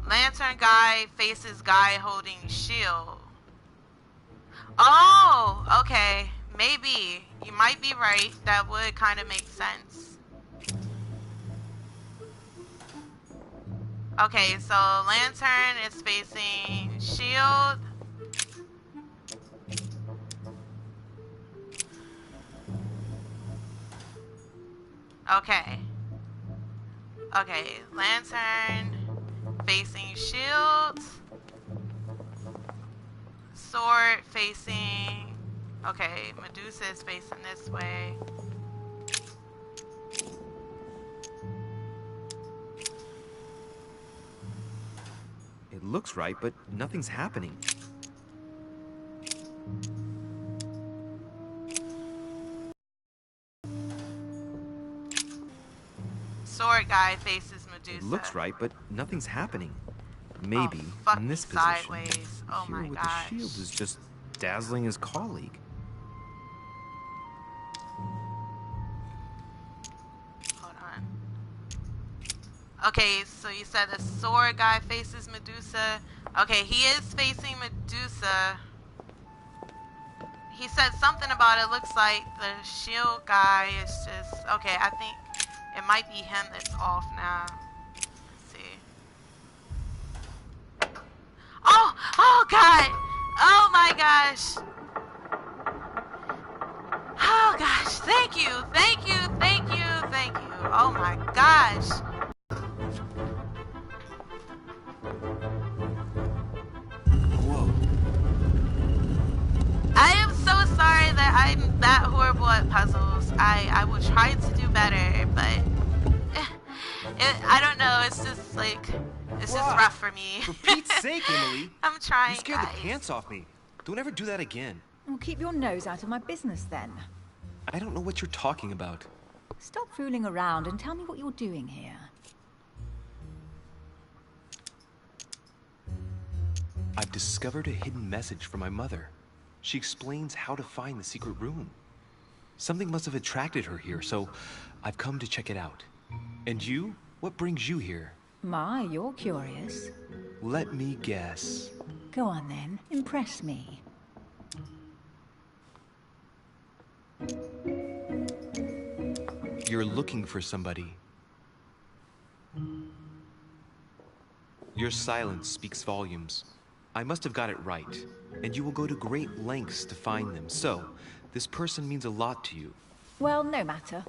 Lantern guy faces guy holding shield. Oh, okay. Maybe. You might be right. That would kind of make sense. Okay, so lantern is facing shield. Okay. Okay, lantern facing shield. Sword facing... Okay, Medusa is facing this way. It looks right, but nothing's happening. Sword guy faces Medusa. It looks right, but nothing's happening. Maybe in this position, sideways. Oh here my with gosh. the shield is just dazzling his colleague. Hold on. Okay, so you said the sword guy faces Medusa. Okay, he is facing Medusa. He said something about it looks like the shield guy is just... Okay, I think it might be him that's off now. Let's see. Oh! Oh, God! Oh, my gosh! Oh, gosh. Thank you. Thank you. Thank you. Thank you. Oh, my gosh. Whoa. I am so sorry that I'm that horrible at puzzles. I will try to do better, but I don't know. It's just like This is rough for me. For Pete's sake, Emily. I'm trying, You scared guys. the pants off me. Don't ever do that again. Well, keep your nose out of my business then. I don't know what you're talking about. Stop fooling around and tell me what you're doing here. I've discovered a hidden message from my mother. She explains how to find the secret room. Something must have attracted her here, so I've come to check it out. And you? What brings you here? My, you're curious. Let me guess. Go on then, impress me. You're looking for somebody. Your silence speaks volumes. I must have got it right, and you will go to great lengths to find them. So, this person means a lot to you. Well, no matter.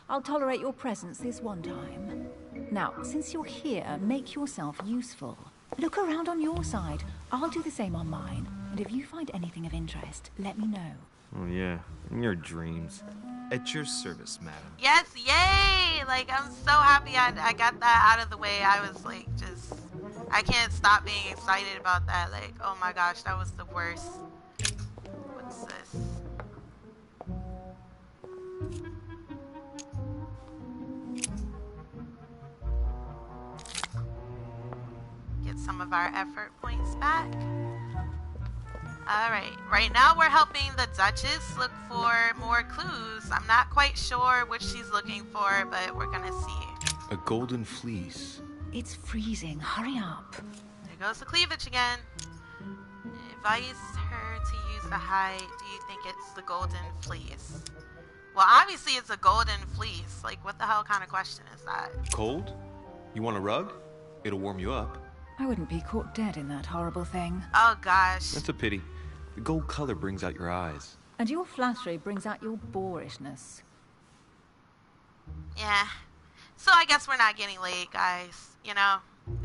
I'll tolerate your presence this one time. Now, since you're here, make yourself useful. Look around on your side. I'll do the same on mine. And if you find anything of interest, let me know. Oh yeah, in your dreams. At your service, madam. Yes, yay! Like, I'm so happy I got that out of the way. I was like, just... I can't stop being excited about that. Like, oh my gosh, that was the worst. What's this? Get some of our effort points back. Alright, right now we're helping the Duchess look for more clues. I'm not quite sure what she's looking for, but we're gonna see. A golden fleece. It's freezing. Hurry up. There goes the cleavage again. Advise her to use the hide. Do you think it's the golden fleece? Well, obviously it's a golden fleece. Like, what the hell kind of question is that? Cold? You want a rug? It'll warm you up. I wouldn't be caught dead in that horrible thing. Oh gosh. That's a pity. The gold color brings out your eyes. And your flattery brings out your boorishness. Yeah. So I guess we're not getting laid, guys. You know,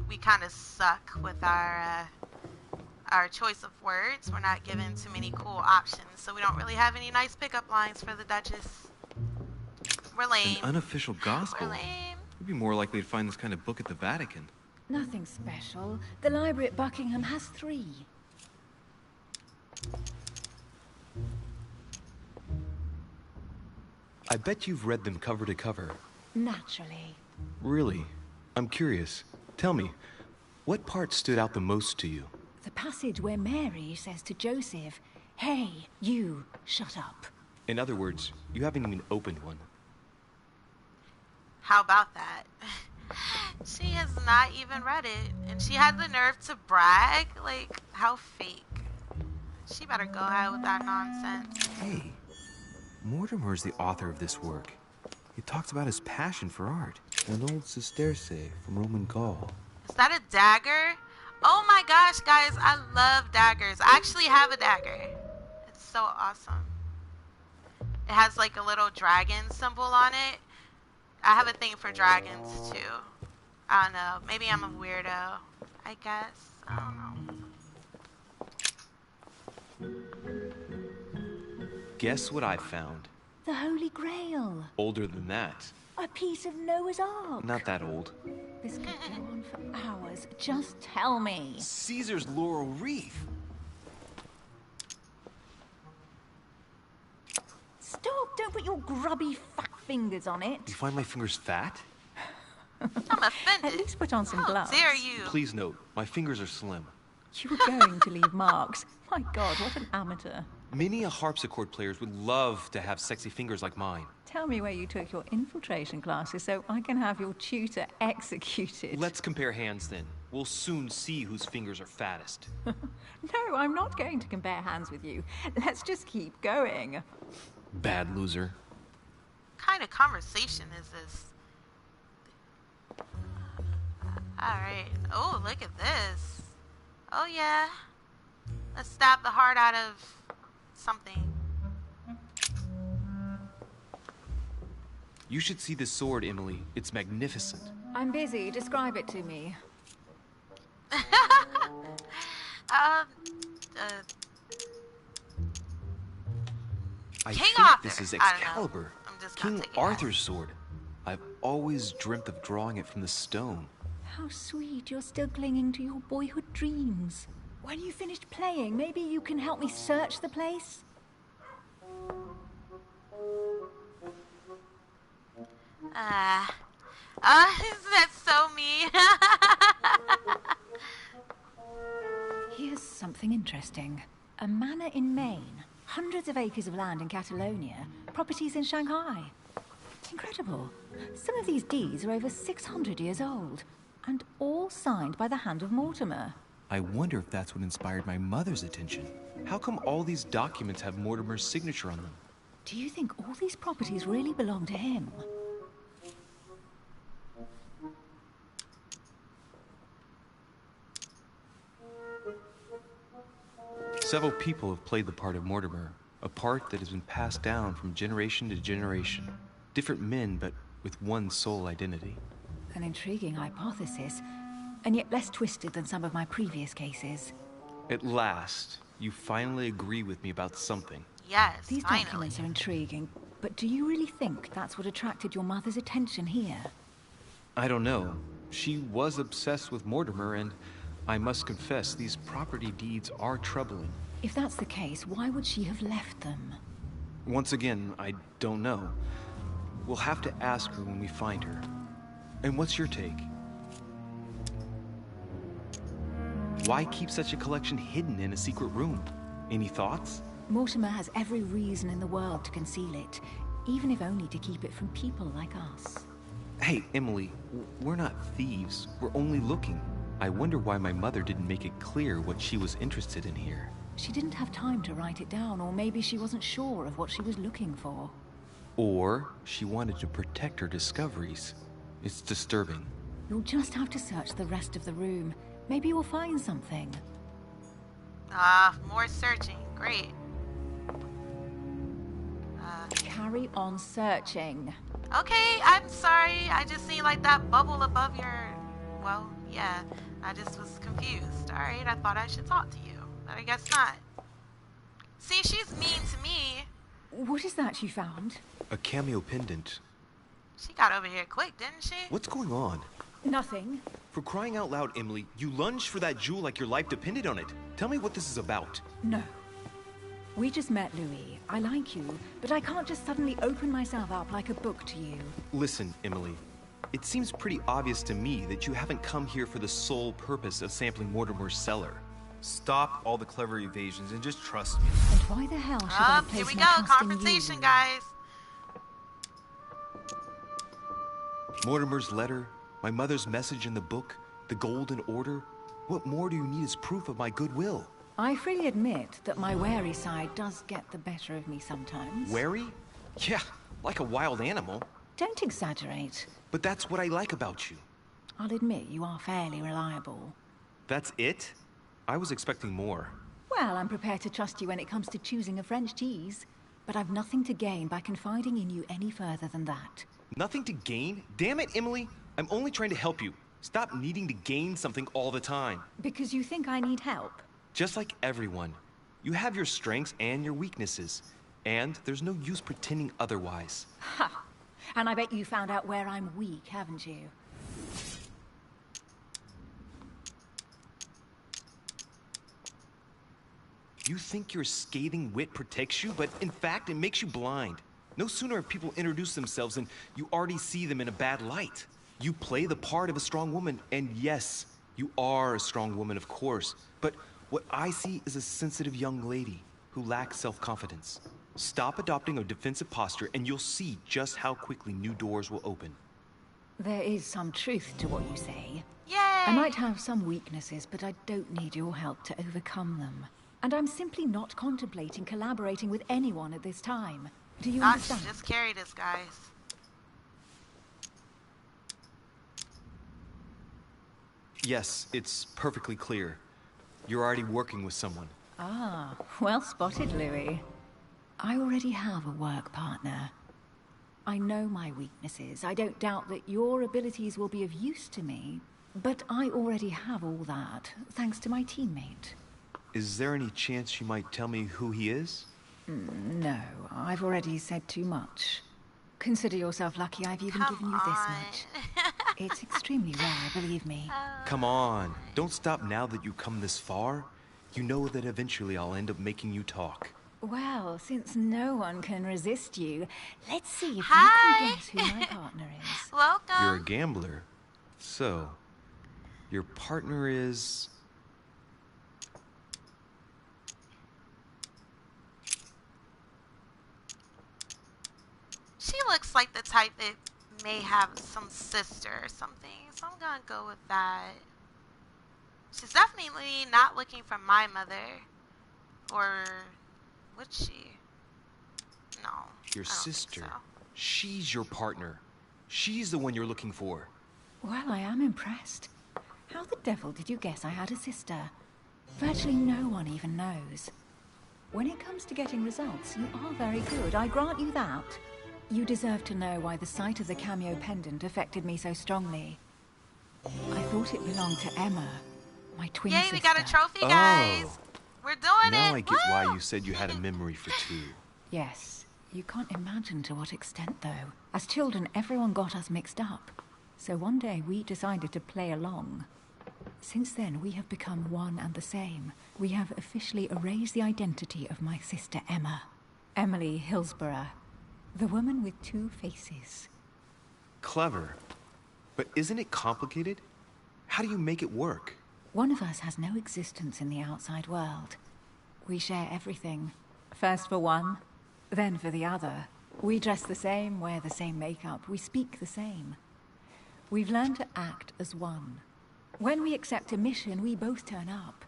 we kind of suck with our choice of words. We're not given too many cool options, so we don't really have any nice pickup lines for the Duchess. We're lame. An unofficial gospel. We're lame. You'd be more likely to find this kind of book at the Vatican. Nothing special. The library at Buckingham has 3. I bet you've read them cover to cover. Naturally. Really? I'm curious. Tell me, what part stood out the most to you? The passage where Mary says to Joseph, "Hey, you, shut up." In other words, you haven't even opened one. How about that? She has not even read it, and she had the nerve to brag? Like, how fake. She better go ahead with that nonsense. Hey, Mortimer's the author of this work. He talks about his passion for art. An old sesterce from Roman Gaul. Is that a dagger? Oh my gosh, guys, I love daggers. I actually have a dagger. It's so awesome. It has like a little dragon symbol on it. I have a thing for dragons too. I don't know. Maybe I'm a weirdo. I guess. I don't know. Guess what I found? The Holy Grail. Older than that. A piece of Noah's Ark. Not that old. This could go on for hours. Just tell me. Caesar's laurel wreath. Stop! Don't put your grubby fat fingers on it. You find my fingers fat? I'm offended. At least put on some gloves. How dare you? Please note, my fingers are slim. You were going to leave marks. My God, what an amateur. Many a harpsichord players would love to have sexy fingers like mine. Tell me where you took your infiltration classes so I can have your tutor executed. Let's compare hands then. We'll soon see whose fingers are fattest. No, I'm not going to compare hands with you. Let's just keep going. Bad loser. What kind of conversation is this? Alright. Oh, look at this. Oh, yeah. Let's stab the heart out of something. You should see this sword, Emily. It's magnificent. I'm busy. Describe it to me. I King think Arthur. this is I don't know. Excalibur. I'm just gonna King take it Arthur's sword. I've always dreamt of drawing it from the stone. How sweet, you're still clinging to your boyhood dreams. When you finished playing, maybe you can help me search the place? That's so mean. Here's something interesting. A manor in Maine, hundreds of acres of land in Catalonia, properties in Shanghai. Incredible. Some of these deeds are over 600 years old, and all signed by the hand of Mortimer. I wonder if that's what inspired my mother's attention. How come all these documents have Mortimer's signature on them? Do you think all these properties really belong to him? Several people have played the part of Mortimer, a part that has been passed down from generation to generation. Different men, but with one sole identity. An intriguing hypothesis, and yet less twisted than some of my previous cases. At last, you finally agree with me about something. Yes, These finally. documents are intriguing, but do you really think that's what attracted your mother's attention here? I don't know. She was obsessed with Mortimer, and I must confess, these property deeds are troubling. If that's the case, why would she have left them? Once again, I don't know. We'll have to ask her when we find her. And what's your take? Why keep such a collection hidden in a secret room? Any thoughts? Mortimer has every reason in the world to conceal it, even if only to keep it from people like us. Hey, Emily, we're not thieves. We're only looking. I wonder why my mother didn't make it clear what she was interested in here. She didn't have time to write it down, or maybe she wasn't sure of what she was looking for. Or she wanted to protect her discoveries. It's disturbing. You'll just have to search the rest of the room. Maybe you'll find something. More searching. Great. Carry on searching. Okay, I'm sorry. I just seen like that bubble above your... Well, yeah. I just was confused. Alright, I thought I should talk to you. But I guess not. See, she's mean to me. What is that you found? A cameo pendant. She got over here quick, didn't she? What's going on? Nothing. For crying out loud, Emily, you lunged for that jewel like your life depended on it. Tell me what this is about. No. We just met, Louis. I like you, but I can't just suddenly open myself up like a book to you. Listen, Emily. It seems pretty obvious to me that you haven't come here for the sole purpose of sampling Mortimer's cellar. Stop all the clever evasions and just trust me. And why the hell should I place here we my go. trust in Confrontation, you? guys. Mortimer's letter, my mother's message in the book, the Golden Order. What more do you need as proof of my goodwill? I freely admit that my wary side does get the better of me sometimes. Wary? Yeah, like a wild animal. Don't exaggerate. But that's what I like about you. I'll admit you are fairly reliable. That's it? I was expecting more. Well, I'm prepared to trust you when it comes to choosing a French cheese. But I've nothing to gain by confiding in you any further than that. Nothing to gain? Damn it, Emily. I'm only trying to help you. Stop needing to gain something all the time. Because you think I need help? Just like everyone. You have your strengths and your weaknesses. And there's no use pretending otherwise. Ha! And I bet you found out where I'm weak, haven't you? You think your scathing wit protects you, but in fact, it makes you blind. No sooner have people introduced themselves than you already see them in a bad light. You play the part of a strong woman, and yes, you are a strong woman, of course. But what I see is a sensitive young lady who lacks self-confidence. Stop adopting a defensive posture, and you'll see just how quickly new doors will open. There is some truth to what you say. Yay! I might have some weaknesses, but I don't need your help to overcome them. And I'm simply not contemplating collaborating with anyone at this time. Do you understand? Just carry this, guys. Yes, it's perfectly clear. You're already working with someone. Ah, well spotted, Louis. I already have a work partner. I know my weaknesses. I don't doubt that your abilities will be of use to me. But I already have all that, thanks to my teammate. Is there any chance you might tell me who he is? No, I've already said too much. Consider yourself lucky I've even given you this much. It's extremely rare, believe me. Come on. Don't stop now that you've come this far. You know that eventually I'll end up making you talk. Well, since no one can resist you, let's see if Hi. you can guess who my partner is. Welcome. You're a gambler. So, your partner is... She looks like the type that may have some sister or something, so I'm gonna go with that. She's definitely not looking for my mother. Or would she? No. Your I don't think sister. so. She's your partner. She's the one you're looking for. Well, I am impressed. How the devil did you guess I had a sister? Virtually no one even knows. When it comes to getting results, you are very good, I grant you that. You deserve to know why the sight of the cameo pendant affected me so strongly. I thought it belonged to Emma, my twin Yay, sister. we got a trophy, guys! We're doing Now it! I get Woo! why you said you had a memory for two. Yes, you can't imagine to what extent, though. As children, everyone got us mixed up. So one day we decided to play along. Since then, we have become one and the same. We have officially erased the identity of my sister Emma. Emily Hillsborough. The woman with two faces. Clever. But isn't it complicated? How do you make it work? One of us has no existence in the outside world. We share everything. First for one, then for the other. We dress the same, wear the same makeup, we speak the same. We've learned to act as one. When we accept a mission, we both turn up.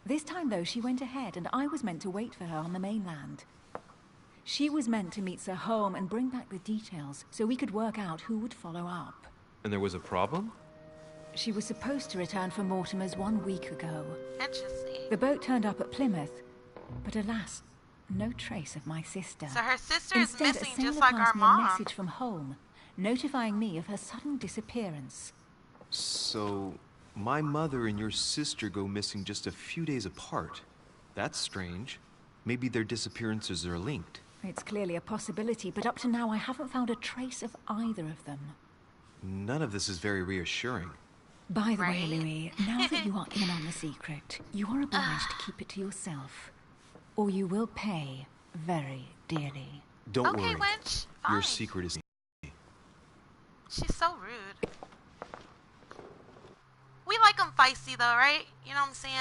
This time, though, she went ahead, and I was meant to wait for her on the mainland. She was meant to meet Sir Home and bring back the details, so we could work out who would follow up. And there was a problem? She was supposed to return from Mortimer's 1 week ago. Interesting. The boat turned up at Plymouth, but alas, no trace of my sister. So her sister is Instead, missing a sailor just like our passed me a mom. message from home, notifying me of her sudden disappearance. So, my mother and your sister go missing just a few days apart. That's strange. Maybe their disappearances are linked. It's clearly a possibility, but up to now I haven't found a trace of either of them. None of this is very reassuring. By the way, Louis, now that you are in on the secret, you are obliged to keep it to yourself. Or you will pay very dearly. Don't Okay, worry. wench. Your Fine. secret is... She's so rude. We like them feisty, though, right? You know what I'm saying?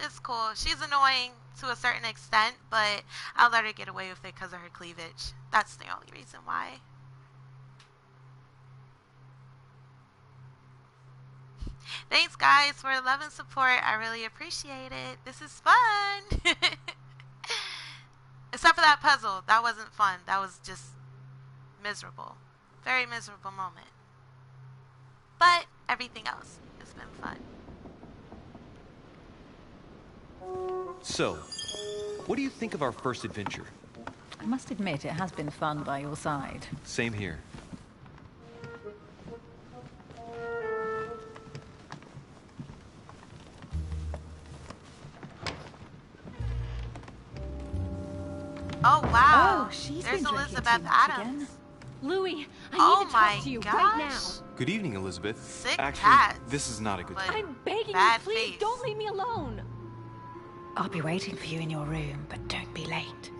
It's cool. She's annoying to a certain extent, but I'll let her get away with it because of her cleavage. That's the only reason why. Thanks, guys, for the love and support. I really appreciate it. This is fun. Except for that puzzle. That wasn't fun. That was just miserable. Very miserable moment. But everything else has been fun. So, what do you think of our first adventure? I must admit, it has been fun by your side. Same here. Oh, wow. Oh, she's There's been drinking Elizabeth too much Adams. again. Louis, I Oh need to my talk to you gosh. right now. Good evening, Elizabeth. Sick Actually, cats. this is not a good But- time. I'm begging you, Bad please face. don't leave me alone. I'll be waiting for you in your room, but don't be late.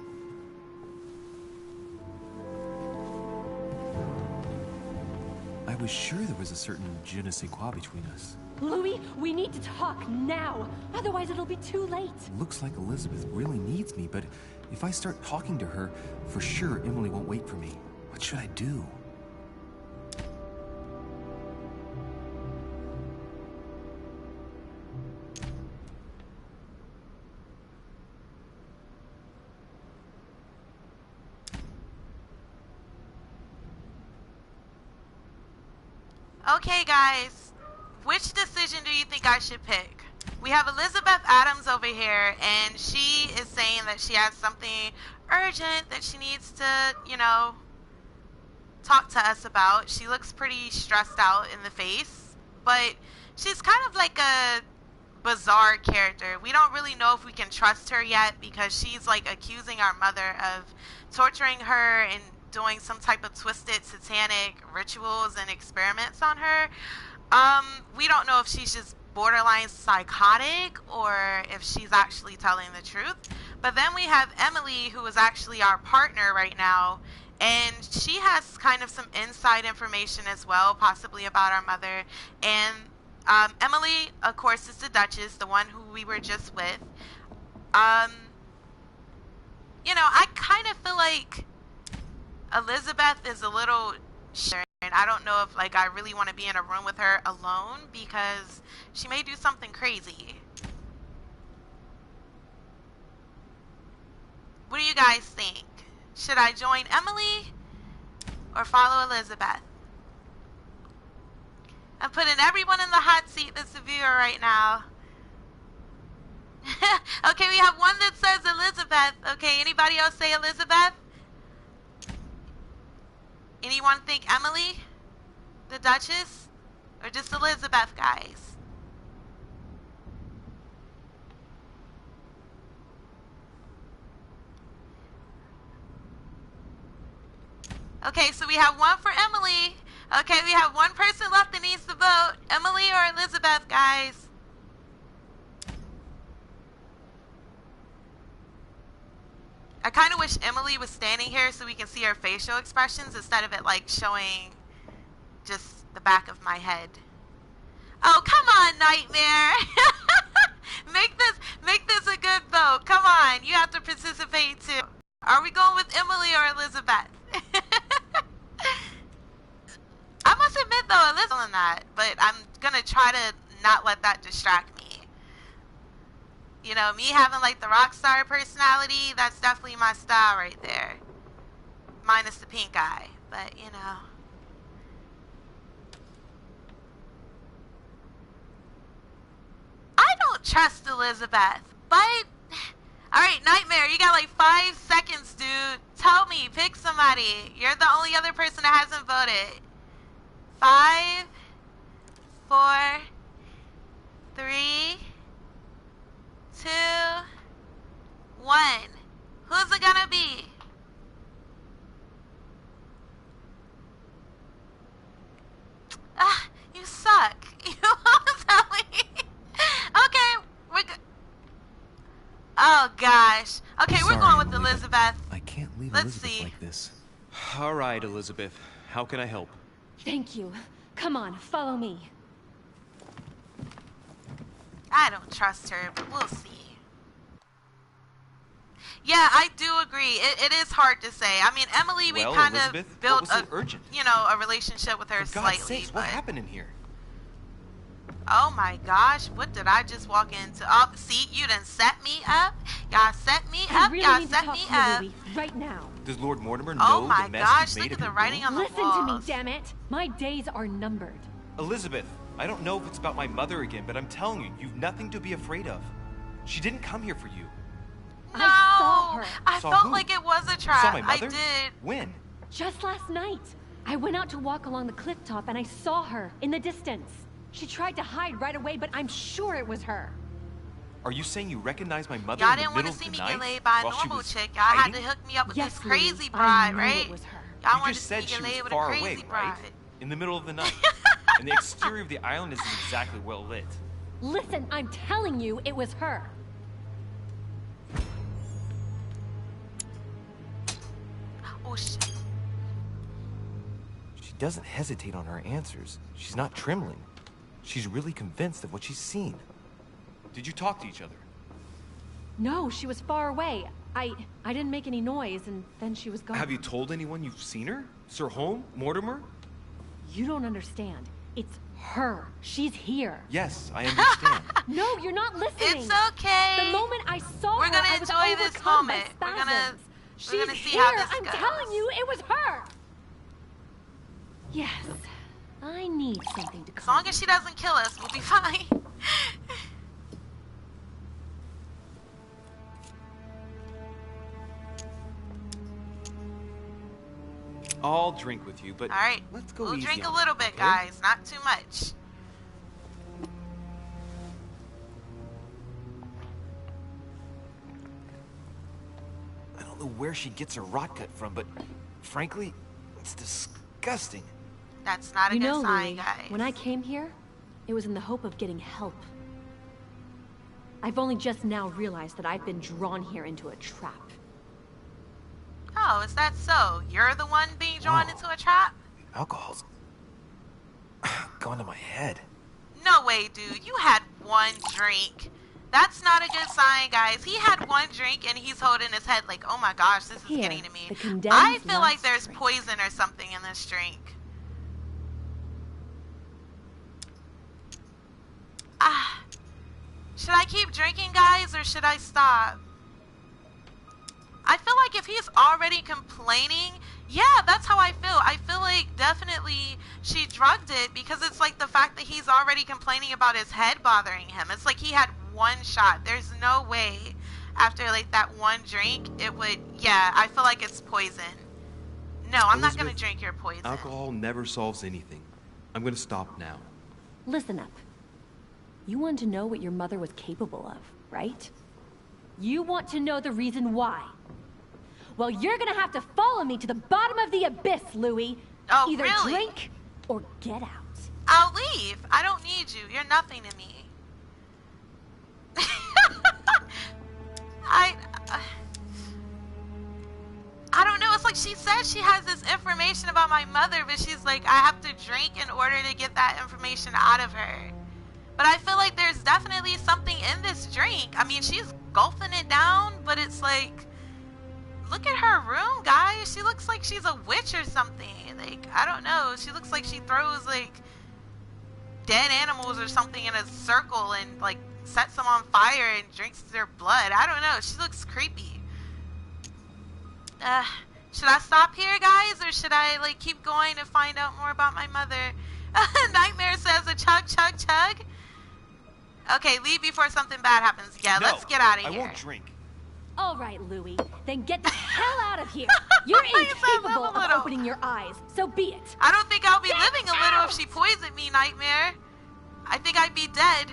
I was sure there was a certain je ne sais quoi between us. Louis, we need to talk now. Otherwise, it'll be too late. Looks like Elizabeth really needs me, but if I start talking to her, for sure Emily won't wait for me. What should I do? Okay, guys. Which decision do you think I should pick? We have Elizabeth Adams over here, and she is saying that she has something urgent that she needs to, you know, talk to us about. She looks pretty stressed out in the face, but she's kind of like a bizarre character. We don't really know if we can trust her yet because she's like accusing our mother of torturing her and doing some type of twisted satanic rituals and experiments on her. We don't know if she's just borderline psychotic or if she's actually telling the truth. But then we have Emily, who is actually our partner right now, and she has kind of some inside information as well, possibly about our mother. And Emily, of course, is the Duchess, the one who we were just with. You know, I kind of feel like Elizabeth is a little and I don't know if like I really want to be in a room with her alone because she may do something crazy. What do you guys think? Should I join Emily or follow Elizabeth? I'm putting everyone in the hot seat that's a viewer right now. Okay, we have one that says Elizabeth. Okay, anybody else say Elizabeth? Anyone think Emily, the Duchess, or just Elizabeth, guys? Okay, so we have one for Emily. Okay, we have one person left that needs to vote. Emily or Elizabeth, guys? I kind of wish Emily was standing here so we can see her facial expressions instead of it like showing just the back of my head. Oh, come on, Nightmare. make this a good vote. Come on, you have to participate too. Are we going with Emily or Elizabeth? I must admit though, Elizabeth on that, but I'm gonna try to not let that distract me. You know, me having like the rock star personality, that's definitely my style right there. Minus the pink eye, but you know. I don't trust Elizabeth, but... Alright, Nightmare, you got like 5 seconds, dude. Tell me, pick somebody. You're the only other person that hasn't voted. 5, 4, 3, 2, 1. Who's it gonna be? Ah, you suck. You won't tell me. Okay, we're good. Oh gosh. Okay, Sorry, we're going with Emily, Elizabeth. I can't leave Let's Elizabeth see. like this. All right, Elizabeth. How can I help? Thank you. Come on, follow me. I don't trust her, but we'll see. Yeah, I do agree. It is hard to say. I mean, Emily, we Well, kind Elizabeth, of what built was so a, urgent? you know, a relationship with her For God's slightly. sakes, But what happened in here? oh my gosh, what did I just walk into? Oh, see, you done set me up. Y'all set me I up. really Y'all need to set talk me to you, up. Louis, right now. Does Lord Mortimer Oh know my the mess gosh, you've look made at of the your writing will? on the Listen walls. to me, damn it. My days are numbered. Elizabeth, I don't know if it's about my mother again, but I'm telling you, you've nothing to be afraid of. She didn't come here for you. No, I saw her. I Saw felt who? like it was a You trap. saw my I mother? did. When? Just last night. I went out to walk along the cliff top and I saw her in the distance. She tried to hide right away, but I'm sure it was her. Are you saying you recognize my mother Y'all in the didn't want middle to see of me the get night laid by a while she normal was chick. Y'all had to hiding? hook me up with Yes, this crazy Louis, bride, I knew right? it was her. Y'all You wanted just to see me said get she was laid with far a crazy away, bride. right? In the middle of the night. And the exterior of the island isn't exactly well lit. Listen, I'm telling you, it was her. Oh shit. She doesn't hesitate on her answers. She's not trembling. She's really convinced of what she's seen. Did you talk to each other? No, she was far away. I didn't make any noise, and then she was gone. Have you told anyone you've seen her? Sir Holm? Mortimer? You don't understand. It's her. She's here. Yes, I understand. No, you're not listening. It's okay. The moment I saw We're her, gonna I was enjoy this overcome by moment. We're gonna spasms. see She's how here. this I'm goes. telling you, it was her. Yes, I need something to As calm long as she doesn't kill us, we'll be fine. I'll drink with you, but All right, let's go we'll easy drink a on little her, bit, okay? guys. Not too much. I don't know where she gets her rot gut from, but frankly, it's disgusting. That's not a good sign, Louis, guys. when I came here, it was in the hope of getting help. I've only just now realized that I've been drawn here into a trap. Oh, is that so? You're the one being drawn into a trap? Alcohol's going to my head. No way, dude. You had one drink. That's not a good sign, guys. He had one drink and he's holding his head like, oh my gosh, this is Here, getting to me. the condensed I feel like last there's drink. poison or something in this drink. Should I keep drinking, guys, or should I stop? I feel like if he's already complaining, yeah, that's how I feel. I feel like definitely she drugged it because it's like the fact that he's already complaining about his head bothering him. It's like he had one shot. There's no way after like that one drink it would, yeah, I feel like it's poison. No, I'm not going to drink your poison. Alcohol never solves anything. I'm going to stop now. Listen up. You want to know what your mother was capable of, right? You want to know the reason why. Well, you're gonna have to follow me to the bottom of the abyss, Louis. Oh, Either really? drink or get out. I'll leave. I don't need you. You're nothing to me. I don't know. It's like she said she has this information about my mother, but she's like, I have to drink in order to get that information out of her. But I feel like there's definitely something in this drink. I mean, she's gulping it down, but it's like, look at her room, guys. She looks like she's a witch or something. Like, I don't know. She looks like she throws, like, dead animals or something in a circle and, like, sets them on fire and drinks their blood. I don't know. She looks creepy. Should I stop here, guys? Or should I, like, keep going to find out more about my mother? Nightmare says a chug, chug, chug. Okay, leave before something bad happens. Yeah, No, let's get out of I here. won't drink. All right, Louis. Then get the hell out of here. You're incapable of opening your eyes, so be it. I don't think I'll be living a little if she poisoned me, Nightmare. I think I'd be dead.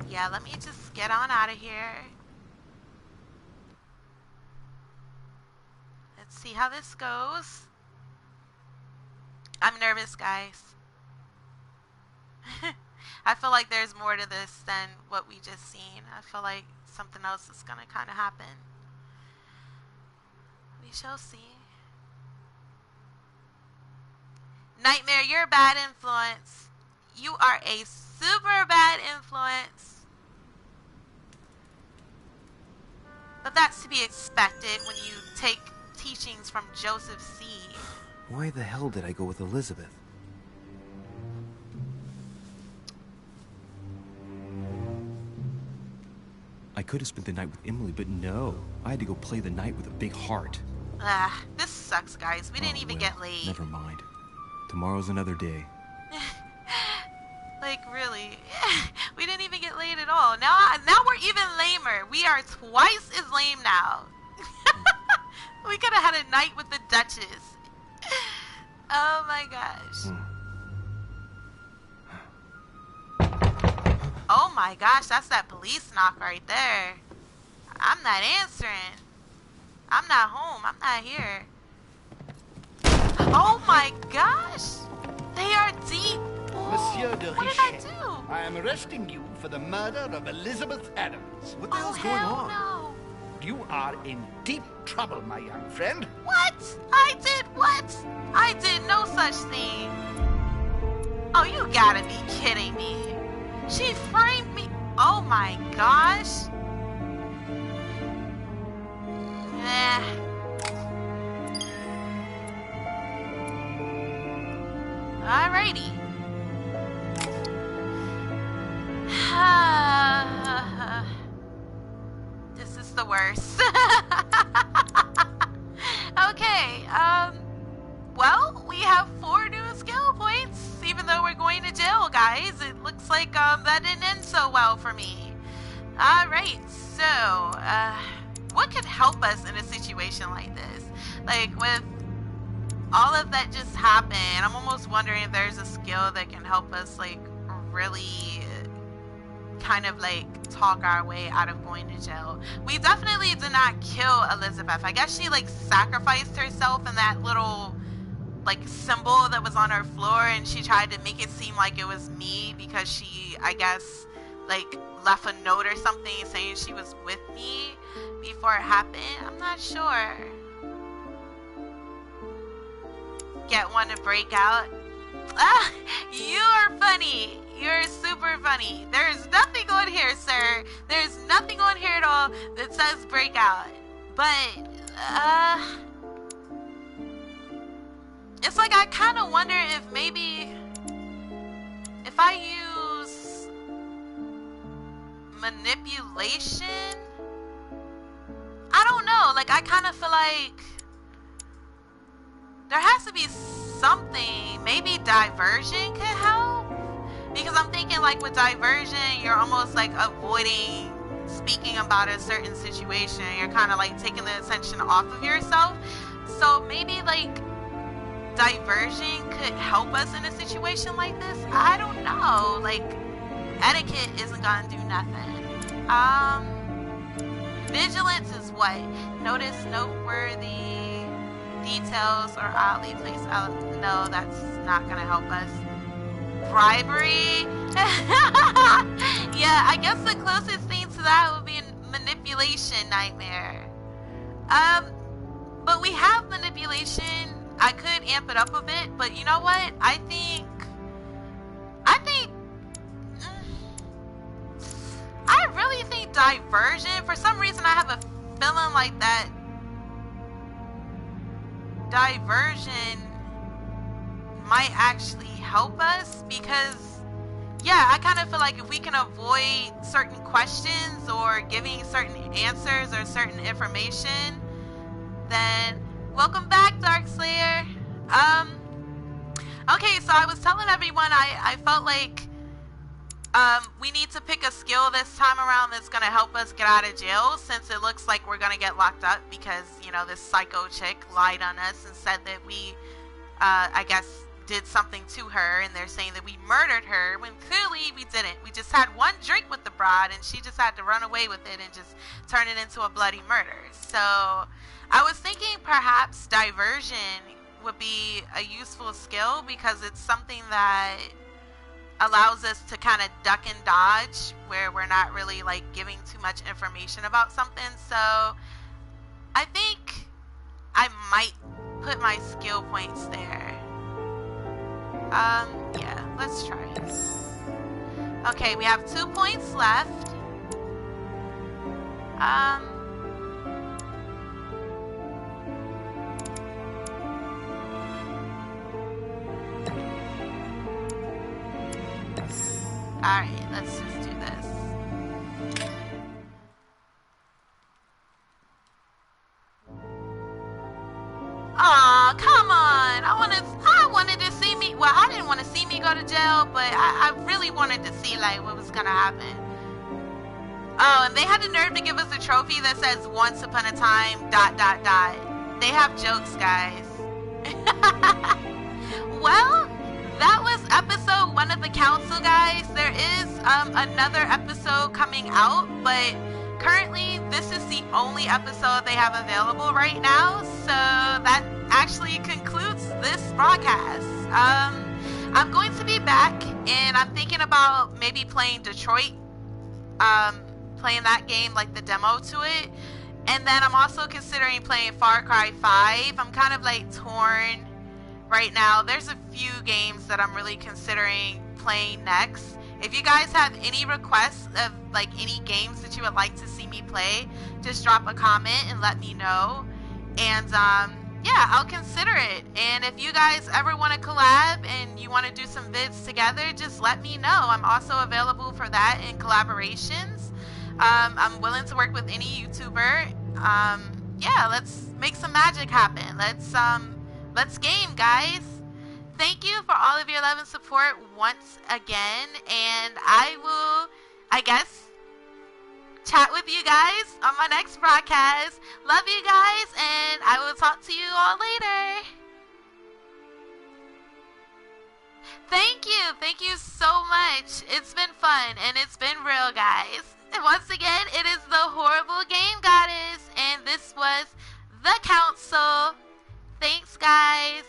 Yeah, let me just get on out of here. Let's see how this goes. I'm nervous, guys. I feel like there's more to this than what we just seen. I feel like something else is gonna kind of happen. We shall see. Nightmare, you're a bad influence. You are a super bad influence. But that's to be expected when you take teachings from Joseph C. Why the hell did I go with Elizabeth? I could have spent the night with Emily, but no. I had to go play the night with a big heart. This sucks, guys. We didn't even get laid. Never mind. Tomorrow's another day. Like, really? We didn't even get laid at all. Now we're even lamer. We are twice as lame now. We could have had a night with the Duchess. Oh my gosh. Oh my gosh, that's that police knock right there. I'm not answering. I'm not home. I'm not here. Oh my gosh. They are deep. Monsieur de What did I Richet, do? I am arresting you for the murder of Elizabeth Adams. What the hell's going on? No. You are in deep trouble, my young friend. What? I did what? I did no such thing. Oh, you gotta be kidding me. She framed me. Oh my gosh. Alrighty. This is the worst. Okay, well, we have 4 new skill points, even though we're going to jail, guys. It looks like, that didn't end so well for me. Alright, so, what could help us in a situation like this? Like, with all of that just happened. I'm almost wondering if there's a skill that can help us like really kind of like talk our way out of going to jail. We definitely did not kill Elizabeth. I guess she like sacrificed herself in that little like symbol that was on her floor, and she tried to make it seem like it was me because she, I guess, like left a note or something saying she was with me before it happened. I'm not sure. Get one to break out. Ah, you are funny. You're super funny. There's nothing on here, sir. There's nothing on here at all that says breakout. But, it's like I kind of wonder if maybe if I use manipulation, I don't know. Like, I kind of feel like there has to be something. Maybe diversion could help, because I'm thinking like with diversion, you're almost like avoiding speaking about a certain situation. You're kind of like taking the attention off of yourself. So maybe like diversion could help us in a situation like this. I don't know. Like, etiquette isn't gonna do nothing. Vigilance is what? Notice noteworthy details or oddly placed out. No, that's not gonna help us. Bribery? Yeah, I guess the closest thing to that would be a manipulation nightmare. But we have manipulation. I could amp it up a bit, but you know what? I think I really think diversion, for some reason I have a feeling like that diversion might actually help us, because yeah, I kind of feel like if we can avoid certain questions or giving certain answers or certain information, then welcome back, Darkslayer. Okay, so I was telling everyone I felt like we need to pick a skill this time around that's gonna help us get out of jail, since it looks like we're gonna get locked up because, you know, this psycho chick lied on us and said that we, I guess, did something to her, and they're saying that we murdered her when clearly we didn't. We just had one drink with the broad and she just had to run away with it and just turn it into a bloody murder. So I was thinking perhaps diversion would be a useful skill, because it's something that allows us to kind of duck and dodge where we're not really like giving too much information about something. So I think I might put my skill points there. Yeah, let's try it. Okay, we have 2 points left. Alright, let's just do this. Aw, come on. I wanted to see me. Well, I didn't want to see me go to jail, but I really wanted to see like what was gonna happen. Oh, and they had the nerve to give us a trophy that says "Once upon a time, ... They have jokes, guys. Well, that was episode 1 of the council, guys. There is another episode coming out, but currently this is the only episode they have available right now. So that actually concludes this broadcast. I'm going to be back, and I'm thinking about maybe playing Detroit, playing that game, like the demo to it. And then I'm also considering playing Far Cry 5. I'm kind of like torn right now. There's a few games that I'm really considering playing next. If you guys have any requests of like any games that you would like to see me play, just drop a comment and let me know. And yeah, I'll consider it. And if you guys ever want to collab and you want to do some vids together, just let me know. I'm also available for that in collaborations. I'm willing to work with any YouTuber. Yeah, let's make some magic happen. Let's game, guys. Thank you for all of your love and support once again, and I will, I guess, chat with you guys on my next broadcast. Love you guys, and I will talk to you all later. Thank you so much. It's been fun and it's been real, guys. And once again, it is the Horrible Game Goddess, and this was The Council. Thanks, guys.